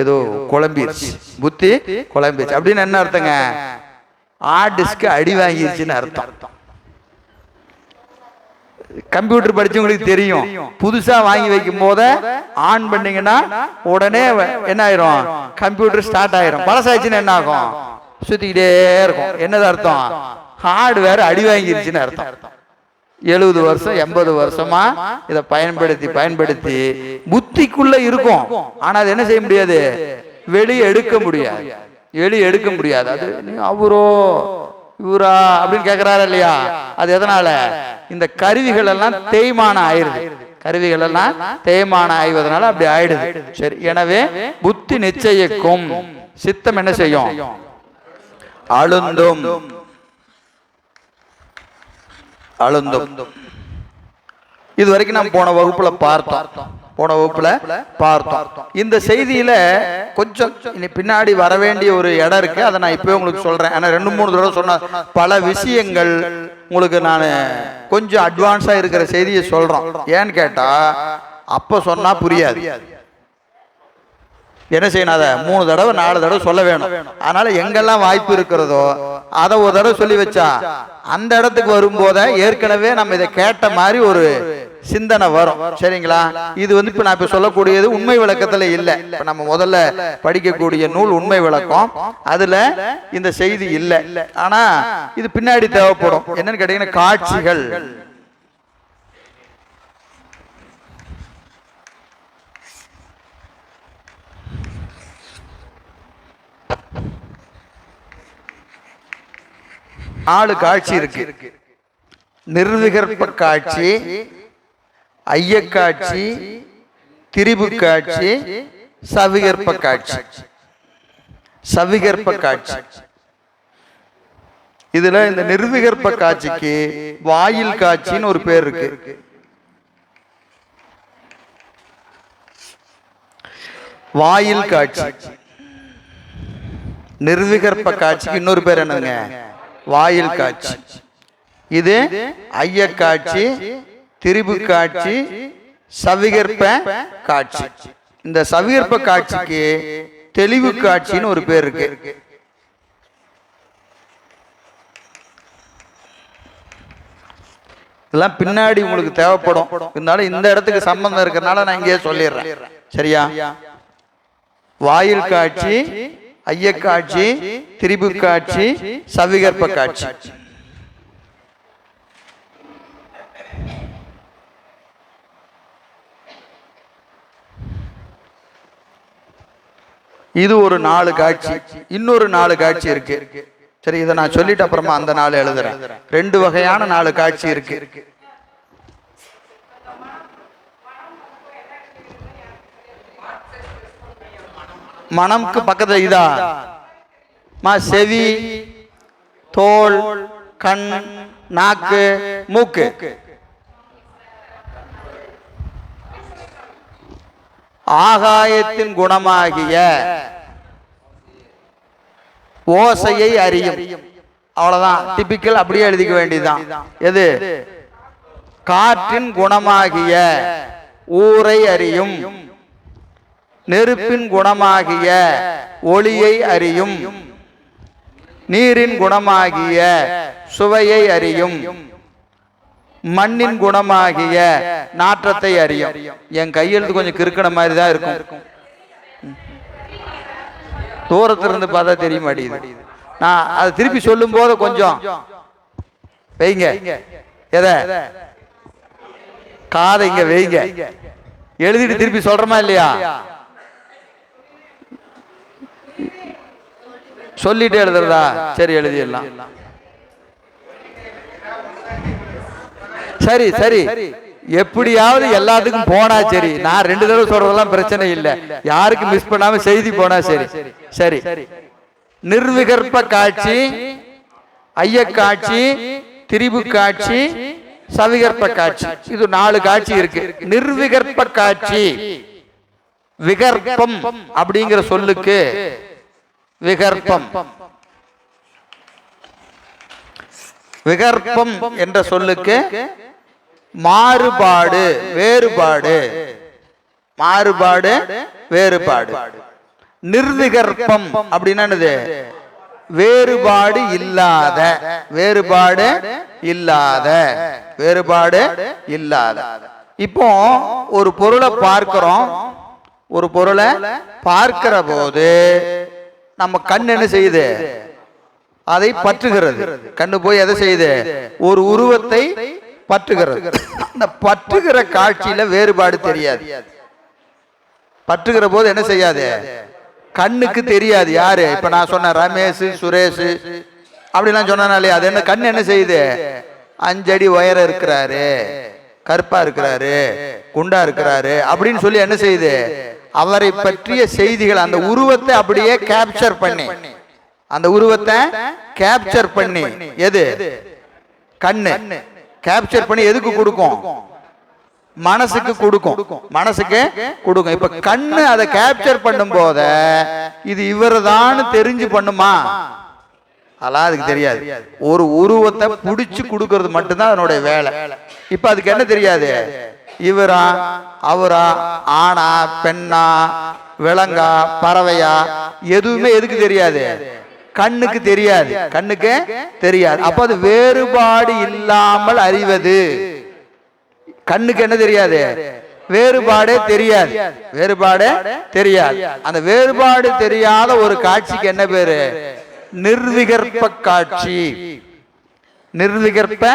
ஏதோ குழம்பிடுச்சு, புத்தி குழம்பிடுச்சு அப்படின்னு என்ன அர்த்தங்க? ஹார்ட் டிஸ்க் அடி வாங்கிருச்சுன்னு அர்த்தம். கம்ப்யூட்டர் படிச்சவங்களுக்கு தெரியும், புதுசா வாங்கி வைக்கும் போத ஆன் பண்ணீங்கன்னா உடனே என்ன ஆயிரும்? கம்ப்யூட்டர் ஸ்டார்ட் ஆயிரும். பழசாச்சுன்னு என்ன ஆகும்? சுத்திக்கிட்டே இருக்கும். என்னது அர்த்தம்? ஹார்ட்வேர் அடி வாங்கிருச்சுன்னு அர்த்தம். 70 வருஷம் 80 வருஷமா இதை பயன்படுத்தி பயன்படுத்தி புத்திக்குள்ள இருக்கும். ஆனா அது என்ன செய்ய முடியாது? வெளியே எடுக்க முடியாது, வெளியே எடுக்க முடியாது. அது அவரோ இவரா அப்படின்னு கேட்கிறாரா இல்லையா? அது எதனால? இந்த கருவிகள் எல்லாம் தேய்மானம் ஆயிடுது, கருவிகள் எல்லாம் தேய்மானம் ஆய்வதனால அப்படி ஆயிடுது. சரி, எனவே புத்தி நிச்சயிக்கும், சித்தம் என்ன செய்யும்? அழுந்தும் அழுந்தும். இது வரைக்கும் நாம் போன வகுப்புல பார்த்தோம், இந்த செய்தியில கொஞ்சம் பின்னாடி வர வேண்டிய ஒரு இடம் இருக்கு. அதை நான் இப்பவே உங்களுக்கு சொல்றேன். ஆனா 2-3 தடவை சொன்ன பல விஷயங்கள் உங்களுக்கு நான் கொஞ்சம் அட்வான்ஸா இருக்கிற செய்தியை சொல்றோம். ஏன்னு கேட்டா அப்ப சொன்னா புரியாது. என்ன செய்யணும்? அதை 3 தடவை 4 தடவை சொல்ல வேணும். அதனால எங்கெல்லாம் வாய்ப்பு இருக்கிறதோ அதை ஒரு தடவை சொல்லி வச்சா அந்த இடத்துக்கு வரும்போத ஏற்கனவே நம்ம இதை கேட்ட மாதிரி ஒரு சிந்தனை வரும். சரிங்களா? இது இப்ப நான் இப்ப சொல்லக்கூடியது உண்மை விளக்கத்துல இல்ல. இப்ப நம்ம முதல்ல படிக்கக்கூடிய நூல் உண்மை விளக்கம், அதுல இந்த செய்தி இல்ல. ஆனா இது பின்னாடி தேவைப்படும். என்னன்னு கேட்டீங்கன்னா காட்சிகள். நாலு காட்சி இருக்கு. நிர்விகற்ப காட்சி, ஐயக்காட்சி, திரிபு காட்சி, சவிகற்ப காட்சி. சவிகற்ப காட்சி இதுல இந்த நிர்விகற்ப காட்சிக்கு வாயில் காட்சின்னு ஒரு பேர் இருக்கு. வாயில் காட்சி. நிர்விகற்ப காட்சிக்கு இன்னொரு பேர் என்னங்க? வாயில் காட்சி. இது ஐயக்காட்சி, திரிபு காட்சி, சவிகற்ப காட்சி. இந்த சவிகற்ப காட்சிக்கு தெளிவு காட்சின்னு ஒரு பேர் இருக்கு. இதெல்லாம் பின்னாடி உங்களுக்கு தேவைப்படும். இருந்தாலும் இந்த இடத்துக்கு சம்பந்தம் இருக்கிறதுனால நான் இங்கே சொல்லிடுறேன். சரியா? வாயில் காட்சி, ஐயக்காட்சி, திரிபு காட்சி, சவிகற்ப காட்சி. இது ஒரு 4 காட்சி. இன்னொரு 4 காட்சி இருக்கு. சரி, இதை நான் சொல்லிட்டு அப்புறமா அந்த 4 எழுதுறேன். 2 வகையான 4 காட்சி இருக்கு. மனம்க்கு பக்கத்துல இதா செவி, தோல், கண், நாக்கு, மூக்கு. ஆகாயத்தின் குணமாகிய ஓசையை அறியும். அவ்வளவுதான், டிபிக்கல். அப்படியே எழுதிக்க வேண்டியதுதான். எது? காற்றின் குணமாகிய ஊரை அறியும், நெருப்பின் குணமாகிய ஒளியை அறியும், நீரின் குணமாகிய சுவையை அறியும், மண்ணின் குணமாகிய நாற்றத்தை அறியும். என் கையெழுத்து கொஞ்சம் கிறுக்கின மாதிரி தான் இருக்கும். தூரத்திலிருந்து பார்த்தா தெரிய மாட்டேங்குது. நான் அதை திருப்பி சொல்லும் போது கொஞ்சம் வைங்க. எதை? காதை இங்க வைங்க. எழுதிட்டு திருப்பி சொல்றமா இல்லையா? சொல்லிட்டு எழுதுறதா? சரி, எழுதிடலாம். சரி சரி, எப்படியாவது எல்லாத்துக்கும் போனா சரி. நான் 2 தடவை சொல்றதெல்லாம் பிரச்சனை இல்லை. யாருக்கு மிஸ் பண்ணாம செய்தி போனா சரி. சரி, நிர்விகற்ப காட்சி, ஐய காட்சி, திரிபு காட்சி, சவிகற்ப காட்சி. இது 4 காட்சி இருக்கு. நிர்விகற்ப காட்சி, விகற்பம் அப்படிங்கிற சொல்லுக்கு விகற்பம், விகற்பம் என்ற சொல்லுக்கு மாறுபாடு, வேறுபாடு. மாறுபாடு, வேறுபாடு. நிர்விகற்பம் அப்படின்னா என்னது? வேறுபாடு இல்லாத, வேறுபாடு இல்லாத, வேறுபாடு இல்லாத. இப்போ ஒரு பொருளை பார்க்கிறோம். ஒரு பொருளை பார்க்கிற போது நம்ம கண் என்ன செய்யுது? அதை பற்றுகிறது. கண்ணு போய் எதை செய்யுது? ஒரு உருவத்தை பற்றுகிறது. அந்த பற்றுகிற காட்சியில வேறுபாடு தெரியாது. பற்றுகிற போது என்ன செய்யாது? கண்ணுக்கு தெரியாது. யாரு? இப்ப நான் சொன்ன ரமேஷ், சுரேஷ் அப்படிலாம் சொன்னாலே அது என்ன? கண் என்ன செய்யுது? 5 அடி உயரம் இருக்கிறாரு, கருப்பா இருக்கிறாரு, குண்டா இருக்கிறாரு அப்படின்னு சொல்லி என்ன செய்யுது? அவரை பற்றிய செய்திகள், அந்த உருவத்தை அப்படியே கேப்சர் பண்ணி, அந்த உருவத்தை கேப்சர் பண்ணி, எது? கண்ணு கேப்சர் பண்ணி எதுக்கு கொடுக்கும்? மனசுக்கு கொடுக்கும். மனசுக்கு கொடுக்கும். இப்ப கண்ணு அதை கேப்சர் பண்ணும் போத இது இவர்தான் தெரிஞ்சு பண்ணுமா? அதெல்லாம் அதுக்கு தெரியாது. ஒரு உருவத்தை புடிச்சு கொடுக்கறது மட்டும்தான் அதனுடைய வேலை. இப்ப அதுக்கு என்ன தெரியாது? இவரா, அவரா, ஆணா, பெண்ணா, விலங்கா, பறவையா, எதுவுமே எதுக்கு தெரியாது? கண்ணுக்கு தெரியாது. கண்ணுக்கு தெரியாது. அப்ப அது வேறுபாடு இல்லாமல் அறிவது. கண்ணுக்கு என்ன தெரியாது? வேறுபாடே தெரியாது. வேறுபாடே தெரியாது. அந்த வேறுபாடு தெரியாத ஒரு காட்சிக்கு என்ன பேரு? நிர்விகற்ப காட்சி. நிர்விகற்ப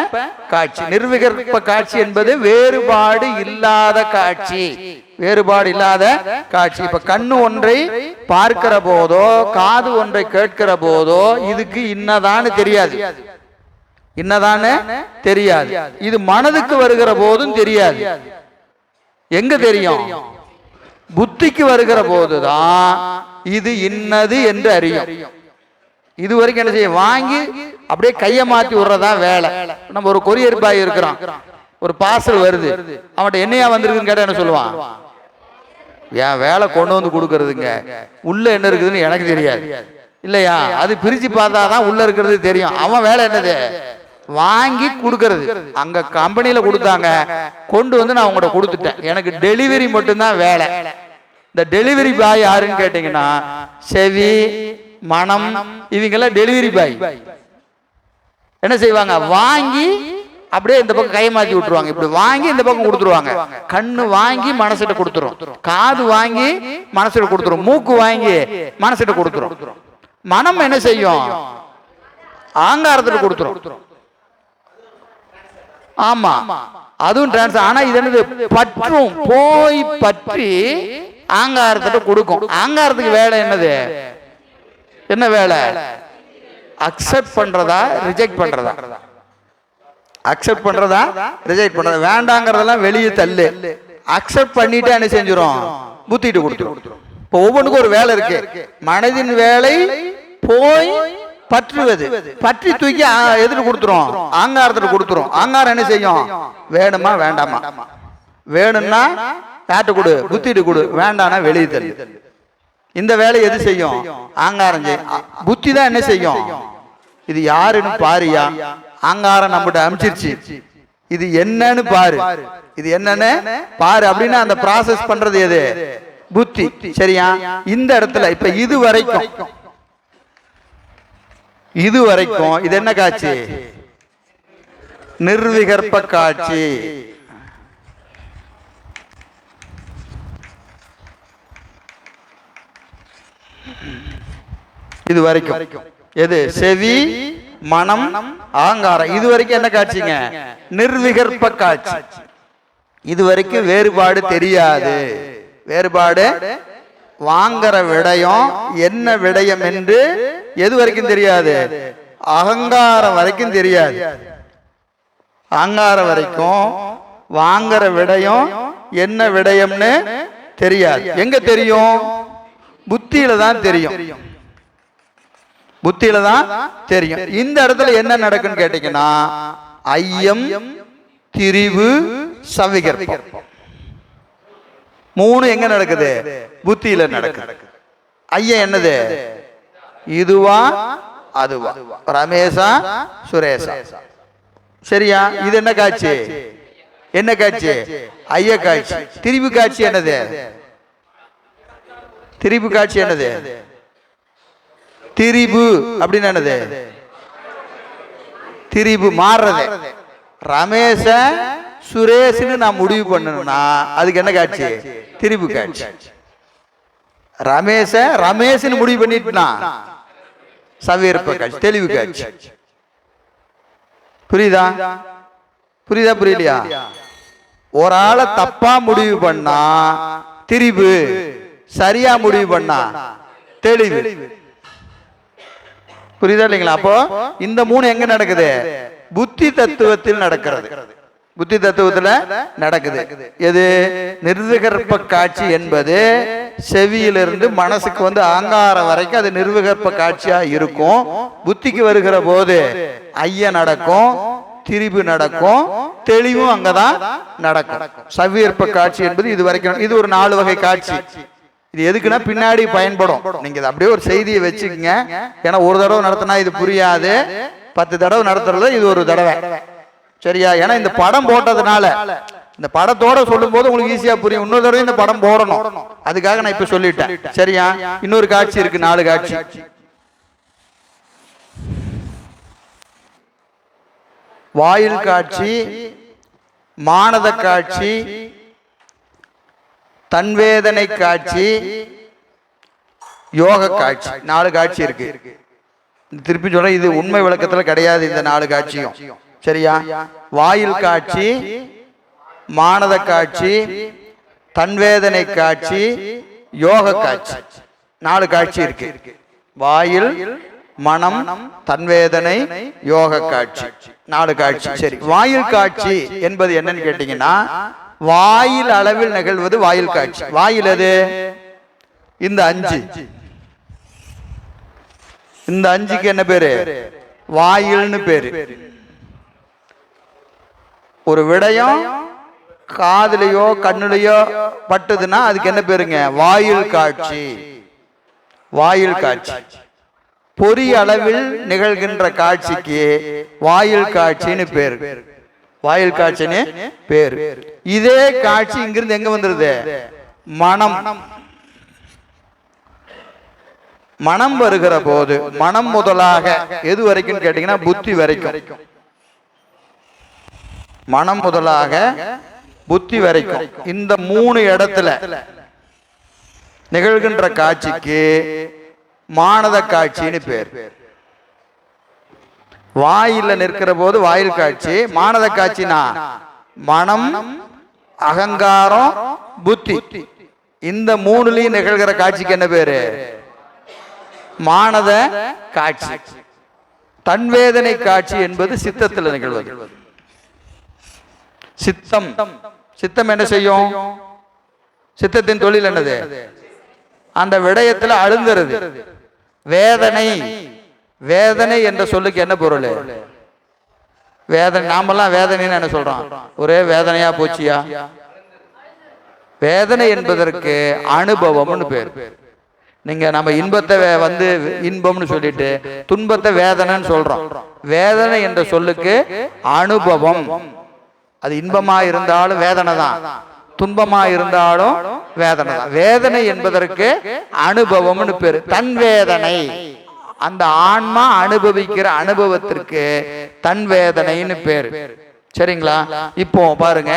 காட்சி. நிர்விகற்ப காட்சி என்பது வேறுபாடு இல்லாத காட்சி. வேறுபாடு இல்லாத காட்சி. இப்ப கண்ணு ஒன்றை பார்க்கிற போதோ, காது ஒன்றை கேட்கிற போதோ இதுக்கு இன்னதான்னு தெரியாது. இன்னதான்னு தெரியாது. இது மனதுக்கு வருகிற போதும் தெரியாது. எங்க தெரியும்? புத்திக்கு வருகிற போதுதான் இது இன்னது என்று அறியும். இது வரைக்கும் என்ன செய்ய? வாங்கி அப்படியே கையை மாத்தி விடுறதா வேலை. நம்ம ஒரு கொரியர் பாய் இருக்கிறான், ஒரு பார்சல் வருது, அவன்கிட்ட என்னையா வந்திருக்குன்னு கேட்டா என்ன சொல்லுவான்? என் வேலை கொண்டு வந்து கொடுக்கறதுங்க, உள்ள என்ன இருக்குதுன்னு எனக்கு தெரியாது இல்லையா? அது பிரிச்சு பார்த்தாதான் உள்ள இருக்கிறது தெரியும். அவன் வேலை என்னது? வாங்கி கொடுக்கறது. அங்க கம்பெனியில கொடுத்தாங்க, கொண்டு வந்து நான் உங்கள்கிட்ட கொடுத்துட்டேன், எனக்கு டெலிவரி மட்டும்தான் வேலை. இந்த டெலிவரி பாய் யாருன்னு கேட்டீங்கன்னா, செவி, மனம், இவங்கெல்லாம் டெலிவரி பாய். என்ன செய்வாங்க? வாங்கி அப்படியே இந்த பக்கம் கை மாத்தி விட்டுருவாங்க. இப்படி வாங்கி இந்த பக்கம் கொடுத்துருவாங்க. கண்ணு வாங்கி மனசிட்ட கொடுத்துரும், காது வாங்கி மனசிட்ட கொடுத்துரும், மூக்கு வாங்கி மனசிட்ட கொடுத்துரும். மனம் என்ன செய்யும்? ஆங்காரத்துல கொடுத்துரும். ஆமா, அதுவும் டிரான்ஸ். ஆனா இது என்னது? பற்றும். போய் பற்றி ஆங்காரத்திட்ட கொடுக்கும். ஆங்காரத்துக்கு வேலை என்னது? என்ன வேலை? அக்செப்ட் பண்றதா ரிஜெக்ட் பண்றதா? அக்செப்ட் பண்றதா ரிஜெக்ட் பண்றதா? வேண்டாங்கிறதெல்லாம் வெளியே தள்ளு. அக்செப்ட் பண்ணிட்டு என்ன செஞ்சிடும்? புத்திட்டு கொடுத்துரும். இப்போ ஒவ்வொன்றுக்கும் ஒரு வேலை இருக்கு. மனதின் வேலை போய் பற்றுவது, பற்றி தூக்கி எதிர்த்து கொடுத்துரும், ஆங்காரத்துக்கு கொடுத்துரும். ஆங்காரம் என்ன செய்யும்? வேணுமா வேண்டாமா? வேணும்னா காட்டு கொடு, புத்திட்டு கொடு, வேண்டானா வெளியே தள்ளு. இந்த வேலை எது செய்யும்? ஆங்காரம் செய்யும். புத்தி தான் என்ன செய்யும்? இது யாருன்னு பாரியா, ஆங்காரம் நம்மகிட்ட அமிச்சிருச்சு, இது என்னன்னு பாரு, இது என்னன்னு பாரு அப்படின்னு அந்த ப்ராசஸ் பண்றது எது? புத்தி. சரியா? இந்த இடத்துல இப்ப இது வரைக்கும் இது என்ன காட்சி? நிர்விகற்ப காட்சி. இது வரைக்கும் எது? செவி, மனம், ஆங்காரம். இது வரைக்கும் என்ன காட்சிங்க? நிர்விகற்ப காட்சி. இது வரைக்கும் வேறுபாடு தெரியாது. வேறுபாடு வாங்கற விடயம் என்ன விடயம் என்று எது வரைக்கும் தெரியாது? அகங்காரம் வரைக்கும் தெரியாது. அகங்காரம் வரைக்கும் வாங்கற விடயம் என்ன விடயம்னு தெரியாது. எங்க தெரியும்? புத்தியில தான் தெரியும். புத்தியில தான் தெரியும். இந்த இடத்துல என்ன நடக்குன்னு கேட்டீங்கன்னா, ஐயம், திரிவு, சவிகற்பம், மூணு எங்க நடக்குது? புத்தியில நடக்குது. ஐயம் என்னது? இதுவா அதுவா, ரமேஷா சுரேஷா. சரியா? இது என்ன காட்சி? என்ன காட்சி? ஐய காட்சி. திரிவு காட்சி என்னது? திரிவு காட்சி என்னது? திரிபு அப்படின்னு என்னது? திரிபு மாறுறது. ரமேஷ சுரேஷ்னு நான் முடிவு பண்ணணும்னா அதுக்கு என்ன காட்சி? திரிபு காட்சி. ரமேஷ ரமேஷ்னு முடிவு பண்ணிட்டுனா சவிகற்ப காட்சி, தெளிவு காட்சி. புரியுதா? புரியுதா புரியலையா? ஒரு ஆளை தப்பா முடிவு பண்ணா திரிபு, சரியா முடிவு பண்ணா தெளிவு. புரியுதா இல்லைங்களா? அப்போ இந்த மூணு எங்க நடக்குது? புத்தி தத்துவத்தில் நடக்கிறது. புத்தி தத்துவத்துல நடக்குது. எது? நிர்விகற்ப காட்சி என்பது செவியிலிருந்து மனசுக்கு வந்து ஆங்காரம் வரைக்கும் அது நிர்விகற்ப காட்சியா இருக்கும். புத்திக்கு வருகிற போது ஐய நடக்கும், திரிபு நடக்கும், தெளிவும் அங்கதான் நடக்கும். சவிகற்ப காட்சி என்பது இது வரைக்கும். இது ஒரு 4 வகை காட்சி. இது எதுக்குன்னா பின்னாடி பயன்படும். நீங்க அப்படியே ஒரு செய்தியை வச்சுக்கங்க. ஏன்னா ஒரு தடவை நடத்தினா இது புரியாது, 10 தடவை நடத்துறது இது ஒரு தடவை. சரியா? ஏன்னா இந்த படம் போட்டதுனால, இந்த படத்தோட சொல்லும் போது உங்களுக்கு ஈஸியா புரியும். இன்னொரு தடவை இந்த படம் போடணும், அதுக்காக நான் இப்ப சொல்லிட்டேன். சரியா? இன்னொரு காட்சி இருக்கு, 4 காட்சி. வாயில் காட்சி, மானத காட்சி, தன்வேதனை காட்சி, யோக காட்சி. 4 காட்சி இருக்கு. திருப்பி சொல்ற, இது உண்மை விளக்கத்துல கிடையாது இந்த 4 காட்சியும். சரியா? வாயில் காட்சி, மானத காட்சி, தன்வேதனை காட்சி, யோக காட்சி. 4 காட்சி இருக்கு. வாயில், மனம், தன்வேதனை, யோக காட்சி. 4 காட்சி. சரி, வாயில் காட்சி என்பது என்னன்னு கேட்டீங்கன்னா, வாயில் அளவில் நிகழ்வது வாயில் காட்சி. வாயில் அது இந்த 5. இந்த 5க்கு என்ன பேரு? வாயில்னு பேரு. ஒரு விடயம் காதுலயோ கண்ணுலயோ பட்டுதுன்னா அதுக்கு என்ன பேருங்க? வாயில் காட்சி. வாயில் காட்சி. பொறி அளவில் நிகழ்கின்ற காட்சிக்கு வாயில் காட்சின்னு பேரு. வாயில் காட்சின்னு பேரு. இதே காட்சி இங்கிருந்து எங்க வந்துருது? மனம். மனம் வருகிற போது, மனம் முதலாக எது வரைக்கும் கேட்டீங்கன்னா புத்தி வரைக்கும். மனம் முதலாக புத்தி வரைக்கும் இந்த 3 இடத்துல நிகழ்கின்ற காட்சிக்கு மானத காட்சின்னு பேர். வாயில நிற்கிற போது வாயில் காட்சி. மானத காட்சினா மனம், அகங்காரம், புத்தி. இந்த மூணுலயும் நிகழ்கிற காட்சிக்கு என்ன பேரு? மானத காட்சி. தன்வேதனை காட்சி என்பது சித்தத்தில் நிகழ்வது. சித்தம் சித்தம் என்ன செய்யும்? சித்தத்தின் தொழில் என்னது? அந்த விடயத்துல அழுந்துறது. வேதனை, வேதனை என்ற சொல்லுக்கு என்ன பொருள்? வேதனை. நாமெல்லாம் வேதனைன்னு என்ன சொல்றோம்? ஒரே வேதனையா போச்சியா? வேதனை என்பதற்கு அனுபவம்னு பேர். நீங்க நம்ம இன்பத்தை இன்பம்னு சொல்லிட்டு துன்பத்தை வேதனைன்னு சொல்றோம். வேதனை என்ற சொல்லுக்கு அனுபவம். அது இன்பமா இருந்தாலும் வேதனை தான், துன்பமா இருந்தாலும் வேதனை தான். வேதனை என்பதற்கு அனுபவம்னு பேரு. தன் வேதனை, அந்த ஆன்மா அனுபவிக்கிற அனுபவத்திற்கு தன் வேதனைன்னு பேரு. சரிங்களா? இப்போ பாருங்க,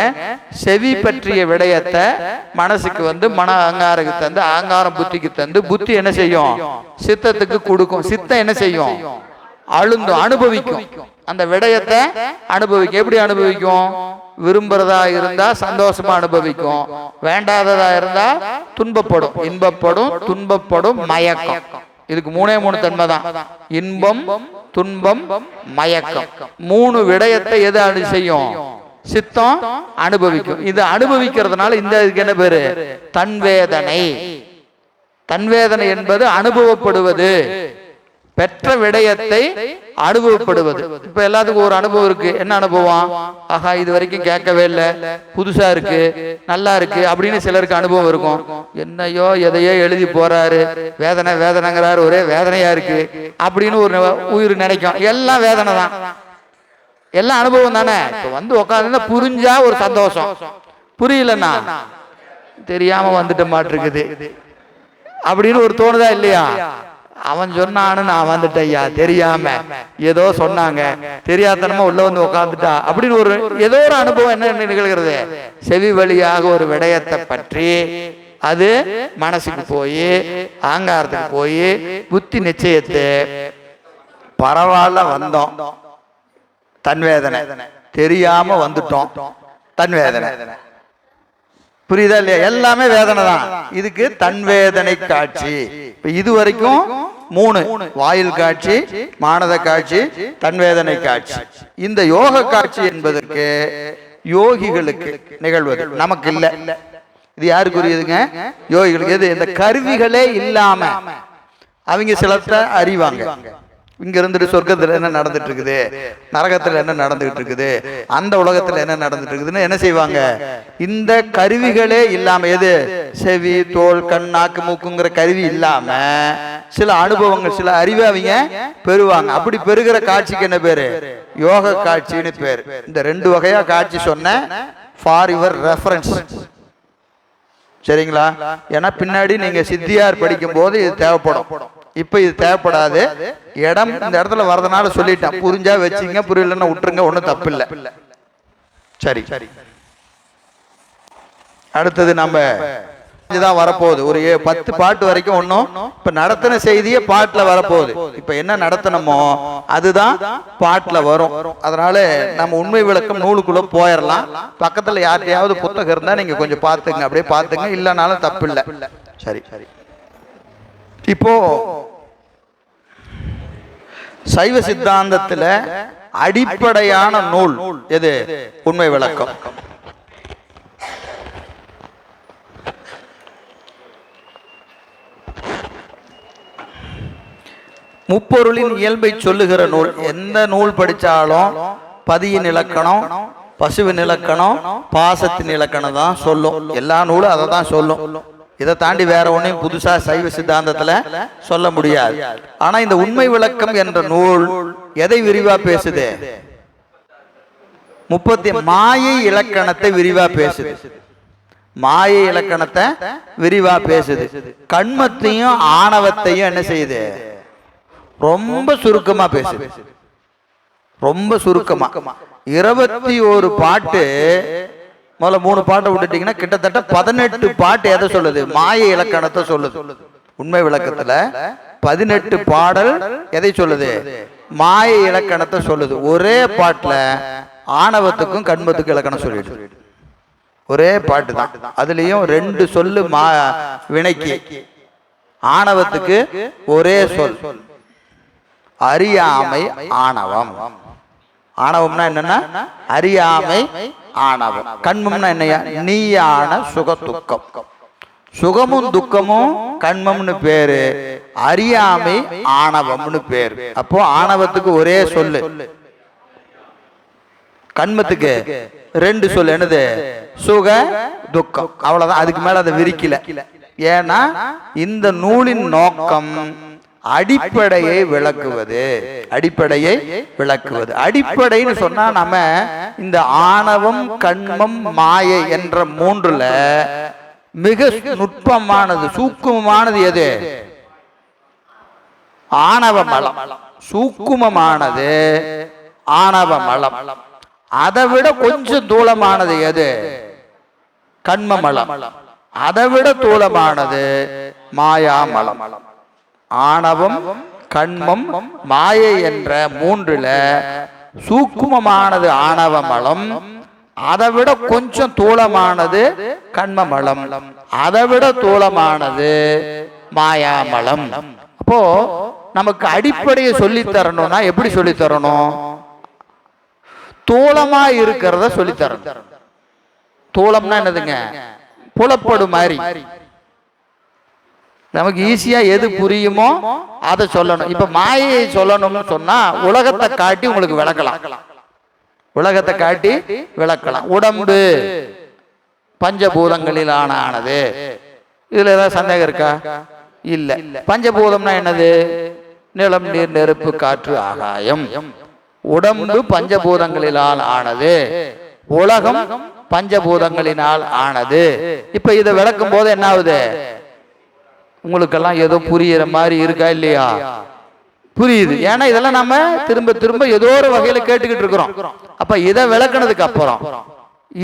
செவி பற்றிய விடயத்தை மனசுக்கு மன அகங்காரக்கு தந்து, அகங்காரம் புத்திக்கு தந்து, புத்தி என்ன செய்யும்? சித்தத்துக்கு கொடுக்கும். சித்தம் என்ன செய்யும்? அழுந்தும், அனுபவிக்கும். அந்த விடயத்தை அனுபவிக்கும். எப்படி அனுபவிக்கும்? விரும்புறதா இருந்தா சந்தோஷமா அனுபவிக்கும், வேண்டாததா இருந்தா துன்பப்படும். இன்பப்படும், துன்பப்படும், மயக்கம். இதுக்கு மூணே மூணு தன்மை தான். இன்பம், துன்பம், மயக்கம். மூணு விடயத்தை எது செய்யும்? சித்தம் அனுபவிக்கும். இது அனுபவிக்கிறதுனால இந்த இதுக்கு என்ன பேரு? தன்வேதனை. தன்வேதனை என்பது அனுபவப்படுவது, பெற்ற விடயத்தை அனுபவப்படுவது. இப்ப எல்லாத்துக்கும் ஒரு அனுபவம் இருக்கு. என்ன அனுபவம்? ஆஹா, இது வரைக்கும் கேட்கவே இல்லை, புதுசா இருக்கு, நல்லா இருக்கு அப்படின்னு சிலருக்கு அனுபவம் இருக்கும். என்னையோ எதையோ எழுதி போறாரு, வேதனை வேதனைங்கிறாரு, ஒரே வேதனையா இருக்கு அப்படின்னு ஒரு உயிர் நினைக்கும். எல்லாம் வேதனை தான், எல்லாம் அனுபவம் தானே. இப்ப உட்காந்து புரிஞ்சா ஒரு சந்தோஷம், புரியலன்னா தெரியாம வந்துட்ட மாட்டிருக்குது அப்படின்னு ஒரு தோணுதா இல்லையா? அவன் சொன்னான்னு நான் வந்துட்டேன் ஐயா, தெரியாம ஏதோ சொன்னாங்க, தெரியாதனமா உள்ள உட்காந்துட்டா அப்படின்னு ஒரு ஏதோ ஒரு அனுபவம் என்ன நிகழ்கிறது? செவி வழியாக ஒரு விடயத்தை பற்றி அது மனசுக்கு போய், அகங்காரத்துக்கு போய், புத்தி நிச்சயத்து பரவாயில்ல வந்தோம், தன்வேதனை. தெரியாம வந்துட்டோம், தன்வேதனை. புரியுதா இல்லையா? எல்லாமே வேதனை தான். இதுக்கு தன்வேதனை காட்சி. இது வரைக்கும் மூணு: வாயில் காட்சி, மானத காட்சி, தன்வேதனை காட்சி. இந்த யோக காட்சி என்பதற்கு யோகிகளுக்கு நிகழ்வது, நமக்கு இல்ல. இது யாருக்குரியதுங்க? யோகிகளுக்கு. எது? இந்த கருவிகளே இல்லாம அவங்க சிலத்தை அறிவாங்க. இங்க இருந்துட்டு சொர்க்கத்துல என்ன நடந்துட்டு இருக்குது, நரகத்துல என்ன நடந்துகிட்டு இருக்குது, அந்த உலகத்துல என்ன நடந்துட்டு இருக்குதுன்னு என்ன செய்வாங்க? இந்த கருவிகளே இல்லாம, எது? செவி, தோல், கண், நாக்கு, மூக்குங்கிற கருவி இல்லாம சில அனுபவங்கள், சில அறிவை அவங்க பெறுவாங்க. அப்படி பெறுகிற காட்சிக்கு என்ன பேரு? யோக காட்சின்னு பேரு. இந்த ரெண்டு வகையா காட்சி சொன்ன ஃபார் யுவர் ரெஃபரன்ஸ். சரிங்களா? ஏன்னா பின்னாடி நீங்க சித்தியார் படிக்கும் போது இது தேவைப்படும். இப்ப இது தேவைப்படாது. இடம் இந்த இடத்துல வரதுனால சொல்லிட்டேன். புரிஞ்சா வச்சுங்க, புரியலன்னா விட்டுருங்க, ஒன்றும் தப்பு இல்லை. சரி, அடுத்தது நம்ம தான் வரப்போகுது. ஒரு 10 பாட்டு வரைக்கும் ஒன்றும் இப்ப நடத்தின செய்தியே பாட்டுல வரப்போகுது. இப்ப என்ன நடத்தணுமோ அதுதான் பாட்டுல வரும். அதனால நம்ம உண்மை விளக்கம் நூலுக்குள்ள போயிடலாம். பக்கத்துல யார்கிட்டயாவது புத்தகம் இருந்தா நீங்க கொஞ்சம் பார்த்துங்க, அப்படியே பார்த்துங்க, இல்லைனாலும் தப்பு இல்லை. சரி, இப்போ சைவ சித்தாந்தத்துல அடிப்படையான நூல் எது? உண்மை விளக்கம். முப்பொருளின் இயல்பை சொல்லுகிற நூல். எந்த நூல் படிச்சாலும் பதியின் இலக்கணம், பசுவின் இலக்கணம், பாசத்தின் இலக்கணம் தான் சொல்லும். எல்லா நூலும் அதை தான் சொல்லும். இதை தாண்டி வேற ஒன்றையும் புதுசா சைவ சித்தாந்தத்துல சொல்ல முடியாது. ஆனா இந்த உண்மை விளக்கம் என்ற நூல் எதை விரிவா பேசுது? மாயை இலக்கணத்தை விரிவா பேசுது. மாயை இலக்கணத்தை விரிவா பேசுது. கண்மத்தையும் ஆணவத்தையும் என்ன செய்யுது? ரொம்ப சுருக்கமா பேசுது. ரொம்ப சுருக்கமா 21 பாட்டு. முதல்ல 3 பாட்டை விட்டுட்டீங்கன்னா கிட்டத்தட்ட 18 பாட்டு எதை சொல்லுது? மாய இலக்கணத்தை சொல்லுது. உண்மை விளக்கத்துல 18 பாடல் எதை சொல்லுது? மாய இலக்கணத்தை சொல்லுது. ஒரே பாட்டுல ஆணவத்துக்கும் கண்மத்துக்கும் இலக்கணம் சொல்லிடுது. ஒரே பாட்டு தான். அதுலயும் ரெண்டு சொல்லு வினைக்கு. ஆணவத்துக்கு ஒரே சொல் அறியாமை ஆணவம். ஆணவம்னா என்னன்னா அறியாமை ஆணவம். கண்மம்னா என்னையா நீயான சுக துக்கம். சுகமும் துக்கமும் கண்மம்னு பேரு, அறியாமை ஆணவம்னு பேரு. அப்போ ஆணவத்துக்கு ஒரே சொல்லு, கண்மத்துக்கு ரெண்டு சொல்லு. என்னது? சுக துக்கம். அவ்வளவுதான், அதுக்கு மேல அதை விரிக்கல. ஏன்னா இந்த நூலின் நோக்கம் அடிப்படையை விளக்குவது. அடிப்படையை விளக்குவது. அடிப்படைன்னு சொன்னா நம்ம இந்த ஆணவம் கண்மம் மாயை என்ற மூன்றுல மிக நுட்பமானது சூக்குமமானது எது? ஆணவ மலம். சூக்குமமானது ஆணவ மலம். அதை விட கொஞ்சம் தூளமானது எது? கண்ம மலம். அதை விட தூளமானது மாயா மலம். ஆணவம் கண்மம் மாயை என்ற மூன்றுல சூக்குமமானது ஆணவ மலம், அதை விட கொஞ்சம் தூளமானது கண்மமலம், அதை விட தூளமானது மாயாமலம். அப்போ நமக்கு அடிப்படையை சொல்லி தரணும்னா எப்படி சொல்லி தரணும்? தூளமா இருக்கிறத சொல்லி தரணும். தூளம்னா என்னதுங்க? புலப்படும் மாதிரி. நமக்கு ஈஸியா எது புரியுமோ அதை சொல்லணும். இப்ப மாயை சொல்லணும்னு சொன்னா உலகத்தை காட்டி உங்களுக்கு விளக்கலாம். உலகத்தை காட்டி விளக்கலாம். உடம்பு பஞ்சபூதங்களில் ஆனது. இதுல ஏதாவது சந்தேகம் இருக்கா? இல்ல. பஞ்சபூதம்னா என்னது? நிலம் நீர் நெருப்பு காற்று ஆகாயம். உடம்பு பஞ்சபூதங்களினால் ஆனது, உலகம் பஞ்சபூதங்களினால் ஆனது. இப்ப இதை விளக்கும் போது என்ன ஆகுது? உங்களுக்கெல்லாம் ஏதோ புரியுற மாதிரி இருக்கா இல்லையா? புரியுது. ஏன்னா இதெல்லாம் நம்ம திரும்ப திரும்ப ஏதோ ஒரு வகையில கேட்டுக்கிட்டு இருக்கிறோம். அப்ப இதை விளக்குனதுக்கு அப்புறம்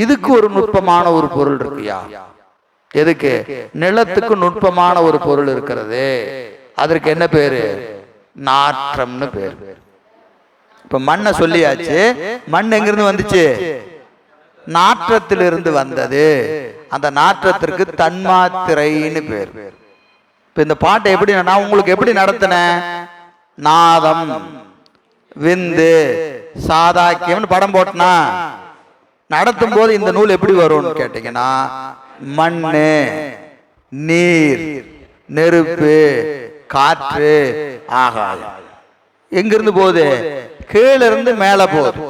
இதுக்கு ஒரு நுட்பமான ஒரு பொருள் இருக்குயா. எதுக்கு? நிலத்துக்கு நுட்பமான ஒரு பொருள் இருக்கிறது. அதற்கு என்ன பேரு? நாற்றம்னு பேரு. இப்ப மண்ணை சொல்லியாச்சு. மண் எங்கிருந்து வந்துச்சு? நாற்றத்திலிருந்து வந்தது. அந்த நாற்றத்திற்கு தன்மாத்திரைன்னு பேர். இப்ப இந்த பாட்டை எப்படி நான் உங்களுக்கு எப்படி நடத்தினேன்? நாதம் விந்து சாதாக்கியம் படம் போட்டனா நடத்தும் போது இந்த நூல் எப்படி வரும்னு கேட்டீங்கன்னா, மண்ணு நீர் நெருப்பு காற்று ஆகாயம். எங்கிருந்து போகுது? கீழ இருந்து மேல போகுது.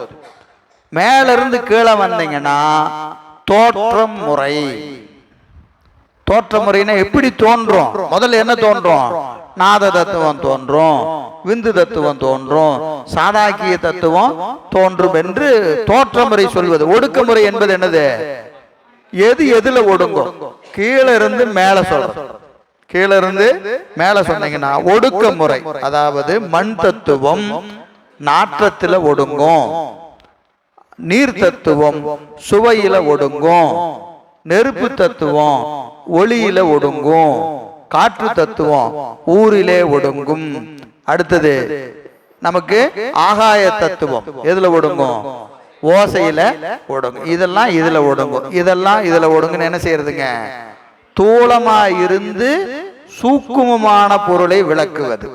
மேல இருந்து கீழே வந்தீங்கன்னா தோற்றம் முறை. தோற்ற முறைன்னா எப்படி தோன்றும்? முதல்ல என்ன தோன்றும்? நாத தத்துவம் தோன்றும், விந்து தத்துவம் தோன்றும், சாதாக்கிய தத்துவம் தோன்றும் என்று தோற்ற முறை சொல்வது. ஒடுக்கமுறை என்பது என்னது? எது எதுல ஒடுங்கும்? கீழே இருந்து மேல சொல்ற. கீழே இருந்து மேல சொன்னீங்கன்னா ஒடுக்கமுறை. அதாவது மண் தத்துவம் நாற்றத்துல ஒடுங்கும், நீர் தத்துவம் சுவையில ஒடுங்கும், நெருப்பு தத்துவம் ஒளியில ஒடுங்கும், காற்று தத்துவம் ஊரிலே ஒடுங்கும். அடுத்தது நமக்கு ஆகாய தத்துவம் எதுல ஒடுங்கும்? ஓசையில ஒடுங்கும். இதெல்லாம் இதுல ஒடுங்கும். இதெல்லாம் இதுல ஒடுங்குன்னு என்ன செய்யறதுங்க? தூளமா இருந்து சூக்குமமான பொருளை விளக்குவது.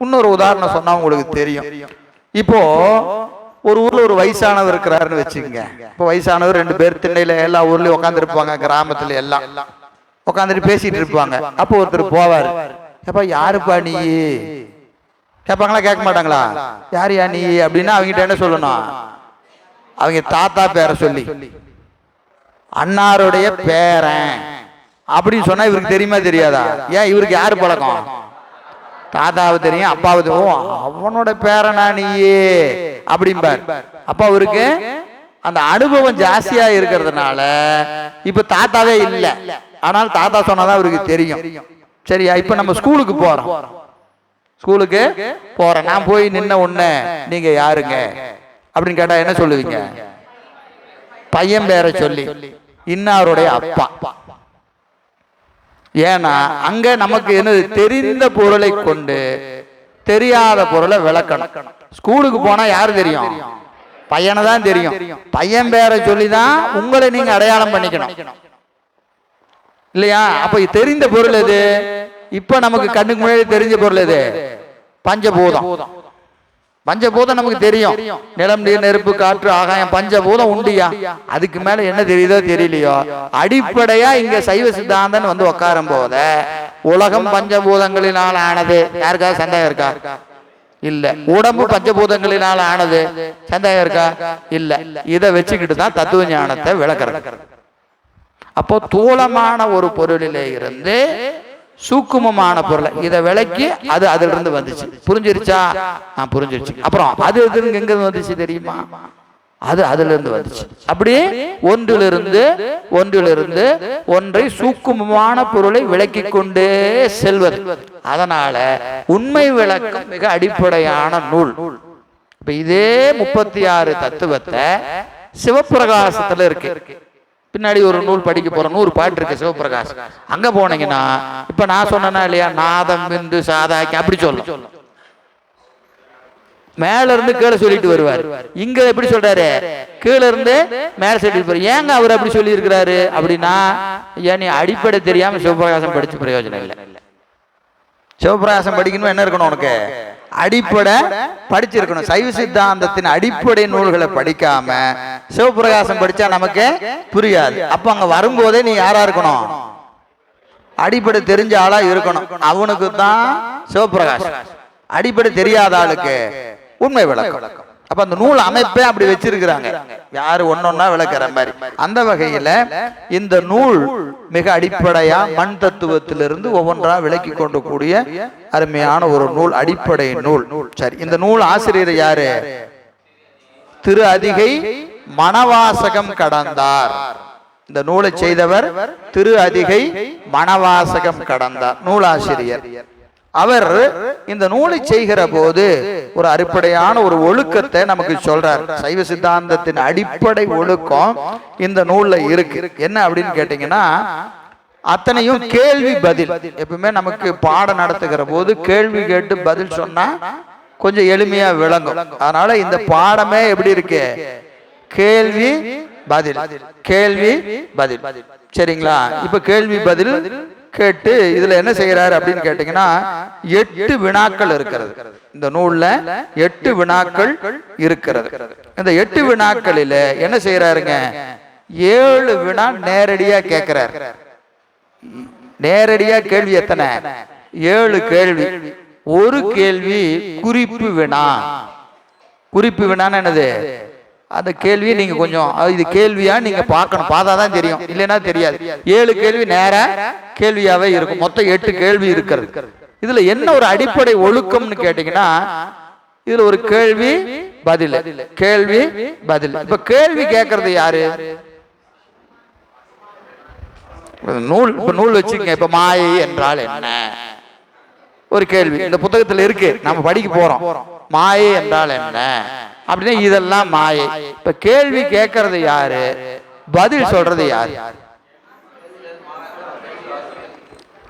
இன்னொரு உதாரணம் சொன்னா உங்களுக்கு தெரியும். இப்போ ஒரு ஊர்ல ஒரு வயசானவர் இருக்கிறாருன்னு வச்சுக்கோங்க. இப்போ வயசானவர் 2 பேர் திண்ணையில எல்லா ஊர்லயும் உட்காந்து இருப்பாங்க. கிராமத்துல எல்லாம் உட்காந்துட்டு பேசிட்டு இருப்பாங்க. அப்போ ஒருத்தர் போவார். எப்ப யாருப்பா நீ கேட்பாங்களா? கேட்க மாட்டாங்களா? யார் யா நீ அப்படின்னா அவங்ககிட்ட என்ன சொல்லணும்? அவங்க தாத்தா பேரை சொல்லி அன்னாருடைய பேரன் அப்படின்னு சொன்னா இவருக்கு தெரியுமா தெரியாதா? ஏன் இவருக்கு யாரு பழக்கம்? தாத்தாவை தெரியும், அப்பாவை தெரியும். அவனோட பேரனா நீயே அப்படிம்பார். அப்ப அவருக்கு அந்த அனுபவம் ஜாஸ்தியா இருக்கிறதுனால இப்ப தாத்தாவே இல்ல, ஆனால் தாத்தா சொன்னாதான் அவருக்கு தெரியும். சரியா? இப்ப நம்ம ஸ்கூலுக்கு போறோம். ஸ்கூலுக்கு போறேன். நான் போய் நின்ன உடனே நீங்க யாருங்க அப்படின்னு கேட்டா என்ன சொல்லுவீங்க? பையன் பேரை சொல்லி இன்னாருடைய அப்பா. ஏன்னா அங்க நமக்கு என்ன தெரிந்த பொருளை கொண்டு தெரியாத பொருளை விளக்கணும். ஸ்கூலுக்கு போனா யாரு தெரியும்? பையனை தான் தெரியும். பையன் பேரை சொல்லிதான் உங்களை நீங்க அடையாளம் பண்ணிக்கணும் இல்லையா? அப்ப தெரிந்த பொருள் எது? இப்ப நமக்கு கண்ணுக்கு முன்னாடி தெரிஞ்ச பொருள் எது? பஞ்சபூதம். பஞ்சபூதம் நமக்கு தெரியும். நிலம், நீர், நெருப்பு, காற்று, ஆகாயம், பஞ்சபூதம் உண்டியா. அதுக்கு மேல என்ன தெரியுதோ தெரியலையோ, அடிப்படையா இங்க சைவ சித்தாந்தன் வந்து உட்காரும் போத உலகம் பஞ்சபூதங்களினால் ஆனது. யாருக்காவது சந்தேகம் இருக்கா? இல்ல. உடம்பு பஞ்சபூதங்களினால் ஆனது. சந்தேகம் இருக்கா? இல்ல. இதை வச்சுக்கிட்டு தான் தத்துவ ஞானத்தை விளக்குறது. அப்போ தூளமான ஒரு பொருளிலே இருந்து சூக்குமமான பொருளை இதை விளக்கி அது அதுல இருந்து வந்துச்சு. புரிஞ்சிருச்சா? புரிஞ்சிருச்சு. அப்புறம் அது எங்க வந்துச்சு தெரியுமா? அது அதுல இருந்து வந்துச்சு. அப்படியே ஒன்றிலிருந்து ஒன்றை சூக்குமமான பொருளை விளக்கி கொண்டே செல்வது. அதனால உண்மை விளக்கம் மிக அடிப்படையான நூல். இப்ப இதே 36 தத்துவத்தை சிவப்பிரகாசத்துல இருக்கு. பின்னாடி ஒரு நூல் படிக்க போறோம். 100 பாட்டு இருக்கு சிவபிரகாஷ். அங்க போனீங்கன்னா இப்ப நான் சொன்னா இல்லையா, நாதம் பிந்து சாதாக்கி அப்படி சொல்லும். மேல இருந்து கீழே சொல்லிட்டு வருவார். இங்க எப்படி சொல்றாரு? கீழே இருந்து மேல சொல்லிட்டு போறாரு. ஏங்க அவர் அப்படி சொல்லி இருக்கிறாரு அப்படின்னா, ஏன் நீ அடிப்படை தெரியாம சிவபிரகாசம் படிச்சு பிரயோஜனம் இல்லை. சிவபிரகாசம் படிக்கணும் என்ன இருக்கணும்? உனக்கு அடிப்படை படிச்சிருக்கணும். சைவ சித்தாந்தத்தின் அடிப்படை நூல்களை படிக்காம சிவபிரகாசம் படிச்சா நமக்கு புரியாது. அப்ப அங்க வரும்போதே நீ யாரா இருக்கணும்? அடிப்படை தெரிஞ்ச ஆளா இருக்கணும். அவனுக்கு தான் சிவபிரகாசம். அடிப்படை தெரியாத ஆளுக்கு உண்மை விளக்கம். அப்ப அந்த நூல் அமைப்பே அப்படி வச்சிருக்கிறாங்க. யாரு ஒன்னொன்னா விளக்குற மாதிரி. அந்த வகையில இந்த நூல் மிக அடிப்படையா மண் தத்துவத்திலிருந்து ஒவ்வொன்றா விளக்கி கொண்டு கூடிய அருமையான ஒரு நூல், அடிப்படை நூல். சரி, இந்த நூல் ஆசிரியர் யாரு? திரு அதிகை மணவாசகம் கடந்தார். இந்த நூலை செய்தவர் திரு அதிகை மணவாசகம் கடந்தார், நூலாசிரியர். அவர் இந்த நூலை செய்கிற போது ஒரு அடிப்படையான ஒரு ஒழுக்கத்தை நமக்கு சொல்றார். சைவ சித்தாந்தத்தின் அடிப்படை ஒழுக்கம் இந்த நூல்ல இருக்கு. என்ன அப்படின்னு கேட்டீங்கன்னா, அத்தனையும் கேள்வி பதில். எப்பவுமே நமக்கு பாடம் நடத்துகிற போது கேள்வி கேட்டு பதில் சொன்னா கொஞ்சம் எளிமையா விளங்கும். அதனால இந்த பாடமே எப்படி இருக்கு? கேள்வி பதில், கேள்வி பதில். சரிங்களா? இப்ப கேள்வி பதில் கேட்டு இதுல என்ன செய்யறாரு அப்படின்னு கேட்டீங்கன்னா, 8 வினாக்கள் இருக்கிறது. இந்த நூல்ல 8 வினாக்கள் இருக்கிறது. இந்த 8 வினாக்களில என்ன செய்யறாருங்க? 7 வினா நேரடியா கேட்கிறார். நேரடியா கேள்வி எத்தனை? 7 கேள்வி. ஒரு கேள்வி குறிப்பு வினா. குறிப்பு வினான்னு என்னது? அந்த கேள்வியை நீங்க கொஞ்சம் இது கேள்வியா நீங்க பார்க்கணும். பார்த்தாதான் தெரியும், இல்லைன்னா தெரியாது. 7 கேள்வி நேர கேள்வியாவே இருக்கும். மொத்தம் 8 கேள்வி இருக்கிறது. இதுல என்ன ஒரு அடிப்படை ஒழுக்கம்னு கேட்டீங்கன்னா, இதுல ஒரு கேள்வி பதில், கேள்வி பதில். இப்ப கேள்வி கேட்கறது யாரு? நூல். இப்ப நூல் வச்சுக்கங்க. இப்ப மாயை என்றால் என்ன? ஒரு கேள்வி இந்த புத்தகத்துல இருக்கு, நம்ம படிக்க போறோம். மாயை என்றால் என்ன அப்படின்னா, இதெல்லாம் மாயை. இப்ப கேள்வி கேட்கறது யாரு? பதில் சொல்றது யாரு?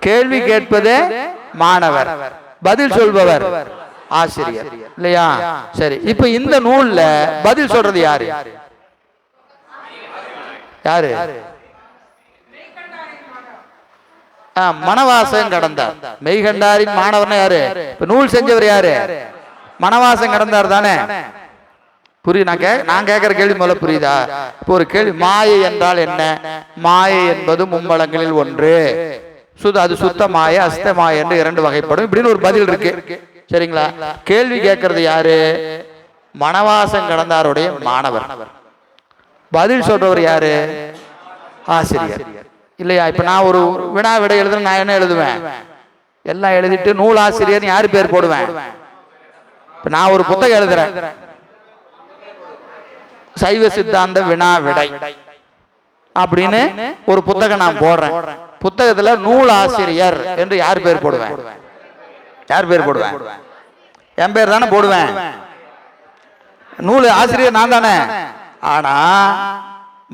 கேள்வி கேட்பது மாணவர், பதில் சொல்பவர் ஆசிரியர், இல்லையா? சரி, இப்ப இந்த நூல்ல பதில் சொல்றது யாரு? யாரு? மணவாசம் கடந்தார். மெய்கண்டாரின் மாணவர்னா யாரு? இப்ப நூல் செஞ்சவர் யாரு? மணவாசம் கடந்தார் தானே? புரியுது? நான் கேட்கிற கேள்வி முதல்ல புரியுதா? இப்போ ஒரு கேள்வி, மாயை என்றால் என்ன? மாயை என்பது மும்மலங்களில் ஒன்று. அது சுத்த மாய, அஸ்த மாய என்று 2 வகைப்படும். இப்படின்னு ஒரு பதில் இருக்கு. சரிங்களா? கேள்வி கேட்கறது யாரு? மணவாசம் கடந்தாருடைய மாணவர். பதில் சொல்றவர் யாரு? ஆசிரியர், இல்லையா? இப்ப நான் ஒரு வினா விடை எழுதுறேன். நான் என்ன எழுதுவேன்? எல்லாம் எழுதிட்டு நூலாசிரியர் யாரு பேர் போடுவேன்? இப்ப நான் ஒரு புத்தகம் எழுதுறேன், சைவ சித்தாந்த வினா விடை அப்படின்னு ஒரு புத்தகம் நான் போடுறேன். புத்தகத்துல நூலாசிரியர் என்று யார் பேர் போடுவேன்? யார் பேர் போடுவேன்? என் பேர் தானே போடுவேன். நூல் ஆசிரியர் நான் தானே. ஆனா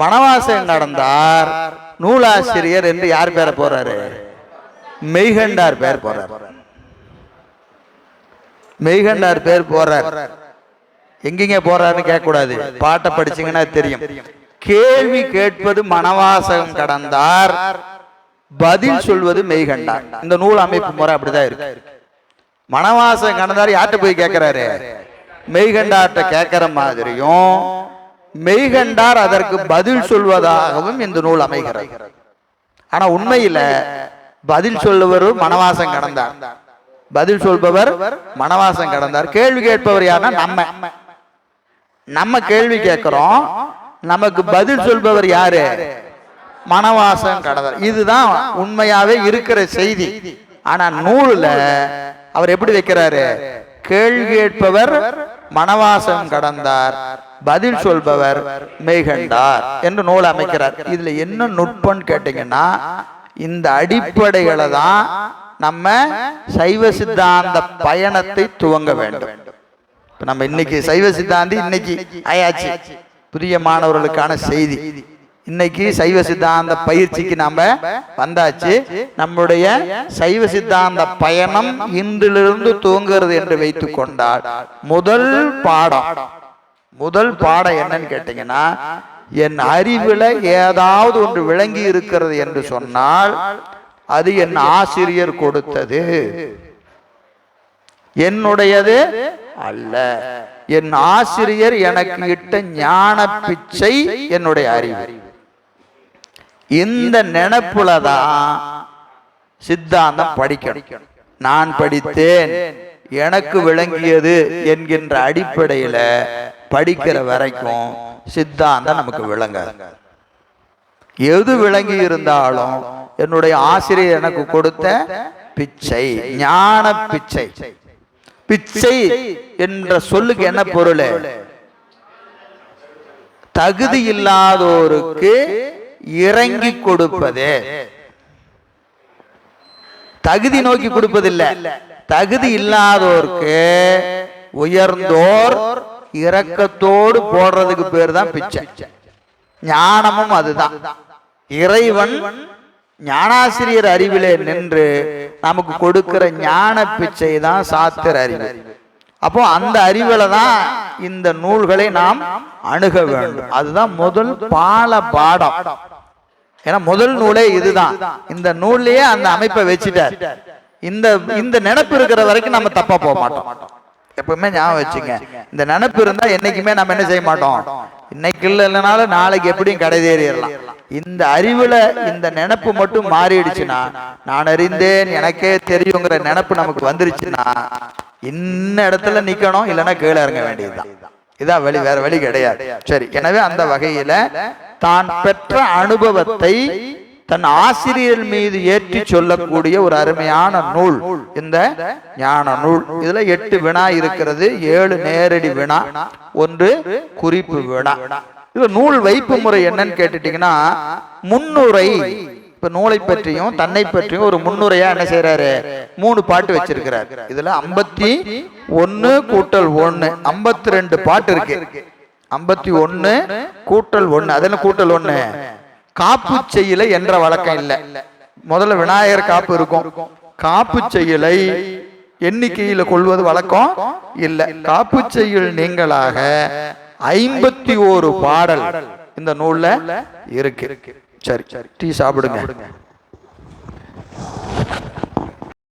மணவாசம் நடந்தார் நூலாசிரியர் என்று யார் பேரை போறாரு? மெய்கண்டார் பேர் போறார். மெய்கண்டார் பேர் போறார். எங்கெங்க போறாருன்னு கேட்க கூடாது, பாட்டை படிச்சீங்கன்னா தெரியும். கேள்வி கேட்பது மனவாசகம் கடந்தார், பதில் சொல்வது மெய்கண்டார். இந்த நூல் அமைப்பு முறை அப்படிதான் இருக்கு. மனவாசகம் கடந்தார் யார்கிட்ட போய் கேட்கிறாரு? மெய்கண்டார்ட்ட கேட்கிற மாதிரியும் மெய்கண்டார் அதற்கு பதில் சொல்வதாகவும் இந்த நூல் அமைகிறது. ஆனா உண்மையில பதில் சொல்லுவர் மனவாசம் கடந்தார், பதில் சொல்பவர் மனவாசம் கடந்தார். கேள்வி கேட்பவர் யாருன்னா நம்ம கேள்வி கேட்கிறோம், நமக்கு பதில் சொல்பவர் யாரு? மனவாசம் கடந்தார். இதுதான் உண்மையாவே இருக்கிற செய்தி. ஆனா நூல்ல அவர் எப்படி வைக்கிறாரு? கேள்வி கேட்பவர் மனவாசம் கடந்தார், பதில் சொல்பவர் மெய்கண்டார் என்று நூல் அமைக்கிறார். இதுல என்ன நுட்பம் கேட்டீங்கன்னா, இந்த அடிப்படைகளை தான் நம்ம சைவ சித்தாந்த பயணத்தை துவங்க வேண்டும். நம்ம இன்னைக்கு சைவ சித்தாந்தி இன்னைக்கு ஆயாச்சு, புதிய மாணவர்களுக்கான செய்தி. இன்னைக்கு சைவ சித்தாந்த பயிற்சிக்கு நாம வந்தாச்சு. நம்முடைய சைவ சித்தாந்த பயணம் இன்றிலிருந்து துவங்குகிறது என்று வைத்துக் கொண்டால் முதல் பாடம் என்னன்னு கேட்டீங்கன்னா, என் அறிவுல ஏதாவது ஒன்று விளங்கி இருக்கிறது என்று சொன்னால் அது என் ஆசிரியர் கொடுத்தது, என்னுடையது அல்ல. என் ஆசிரியர் எனக்கு இட்ட ஞான பிச்சை என்னுடைய அறிவு. இந்த நினைப்புலதான் சித்தாந்தம் படிக்கணும். நான் படித்தேன், எனக்கு விளங்கியது என்கின்ற அடிப்படையில படிக்கிற வரைக்கும் சித்தாந்தம் நமக்கு விளங்காது. எது விளங்கி இருந்தாலும் என்னுடைய ஆசிரியர் எனக்கு கொடுத்த பிச்சை, ஞான பிச்சை. பிச்சை என்ற சொல்லுக்கு என்ன பொருள்? தகுதி இல்லாதோருக்கு இறங்கி கொடுப்பது. தகுதி நோக்கி கொடுப்பதில்லை, தகுதி இல்லாதோருக்கு உயர்ந்தோர் இரக்கத்தோடு போடுறதுக்கு பேர் தான் பிச்சை. ஞானமும் அதுதான். இறைவன் ஞானாசிரியர் அறிவிலே நின்று நமக்கு கொடுக்கிற ஞான பிச்சை தான் சாத்திர அறிவு. அப்போ அந்த அறிவுல தான் இந்த நூல்களை நாம் அணுக வேண்டும். அதுதான் முதல் பாடம். ஏன்னா முதல் நூலே இதுதான். இந்த நூல்லையே அந்த அமைப்பை வச்சுட்டார். இந்த நினைப்பு இருக்கிற வரைக்கும் நம்ம தப்பா போக மாட்டோம். எப்பவுமே ஞாபகம் வச்சுங்க, இந்த நினைப்பு இருந்தா என்னைக்குமே நம்ம என்ன செய்ய மாட்டோம். இன்னைக்கு இல்லைனாலும் நாளைக்கு எப்படியும் கடை தேறிடலாம். இந்த அறிவுல இந்த நினைப்பு மட்டும் மாறிடுச்சுன்னா, நான் அறிந்தேன் எனக்கே தெரியுங்கிற நினைப்பு நமக்கு வந்துருச்சுன்னா இன்ன இடத்துல நிக்கணும், இல்லைன்னா கீழே இறங்க வேண்டியதுதான். இதான் வழி, வேற வழி கிடையாது. சரி, எனவே அந்த வகையில தான் பெற்ற அனுபவத்தை தன் ஆசிரியர் மீது ஏற்றி சொல்லக்கூடிய ஒரு அருமையான நூல் இந்த ஞான நூல். இதுல 8 வினா இருக்கிறது, 7 நேரடி வினா, 1 குறிப்பு வினா. இது நூல் வைப்பு முறை என்னன்னு கேட்டுட்டீங்கன்னா, முன்னுரை. இப்ப நூலை பற்றியும் தன்னை பற்றியும் ஒரு முன்னுரையா என்ன செய்யறாரு, 3 பாட்டு வச்சிருக்கிறார். இதுல 51 கூட்டல் 1 52 பாட்டு இருக்கு. 51 கூட்டல் 1, அதெல்லாம் கூட்டல் 1 காப்பு செய்யலை என்ற வழக்கம் இல்லை. முதல்ல விநாயகர் காப்பு இருக்கும், காப்பு செய்யலை எண்ணிக்கையில கொள்வது வழக்கம் இல்லை. காப்பு செய்யுள் நீங்களாக 51 பாடல் இந்த நூல்ல இருக்கு. சரி, டீ சாப்பிடுங்க.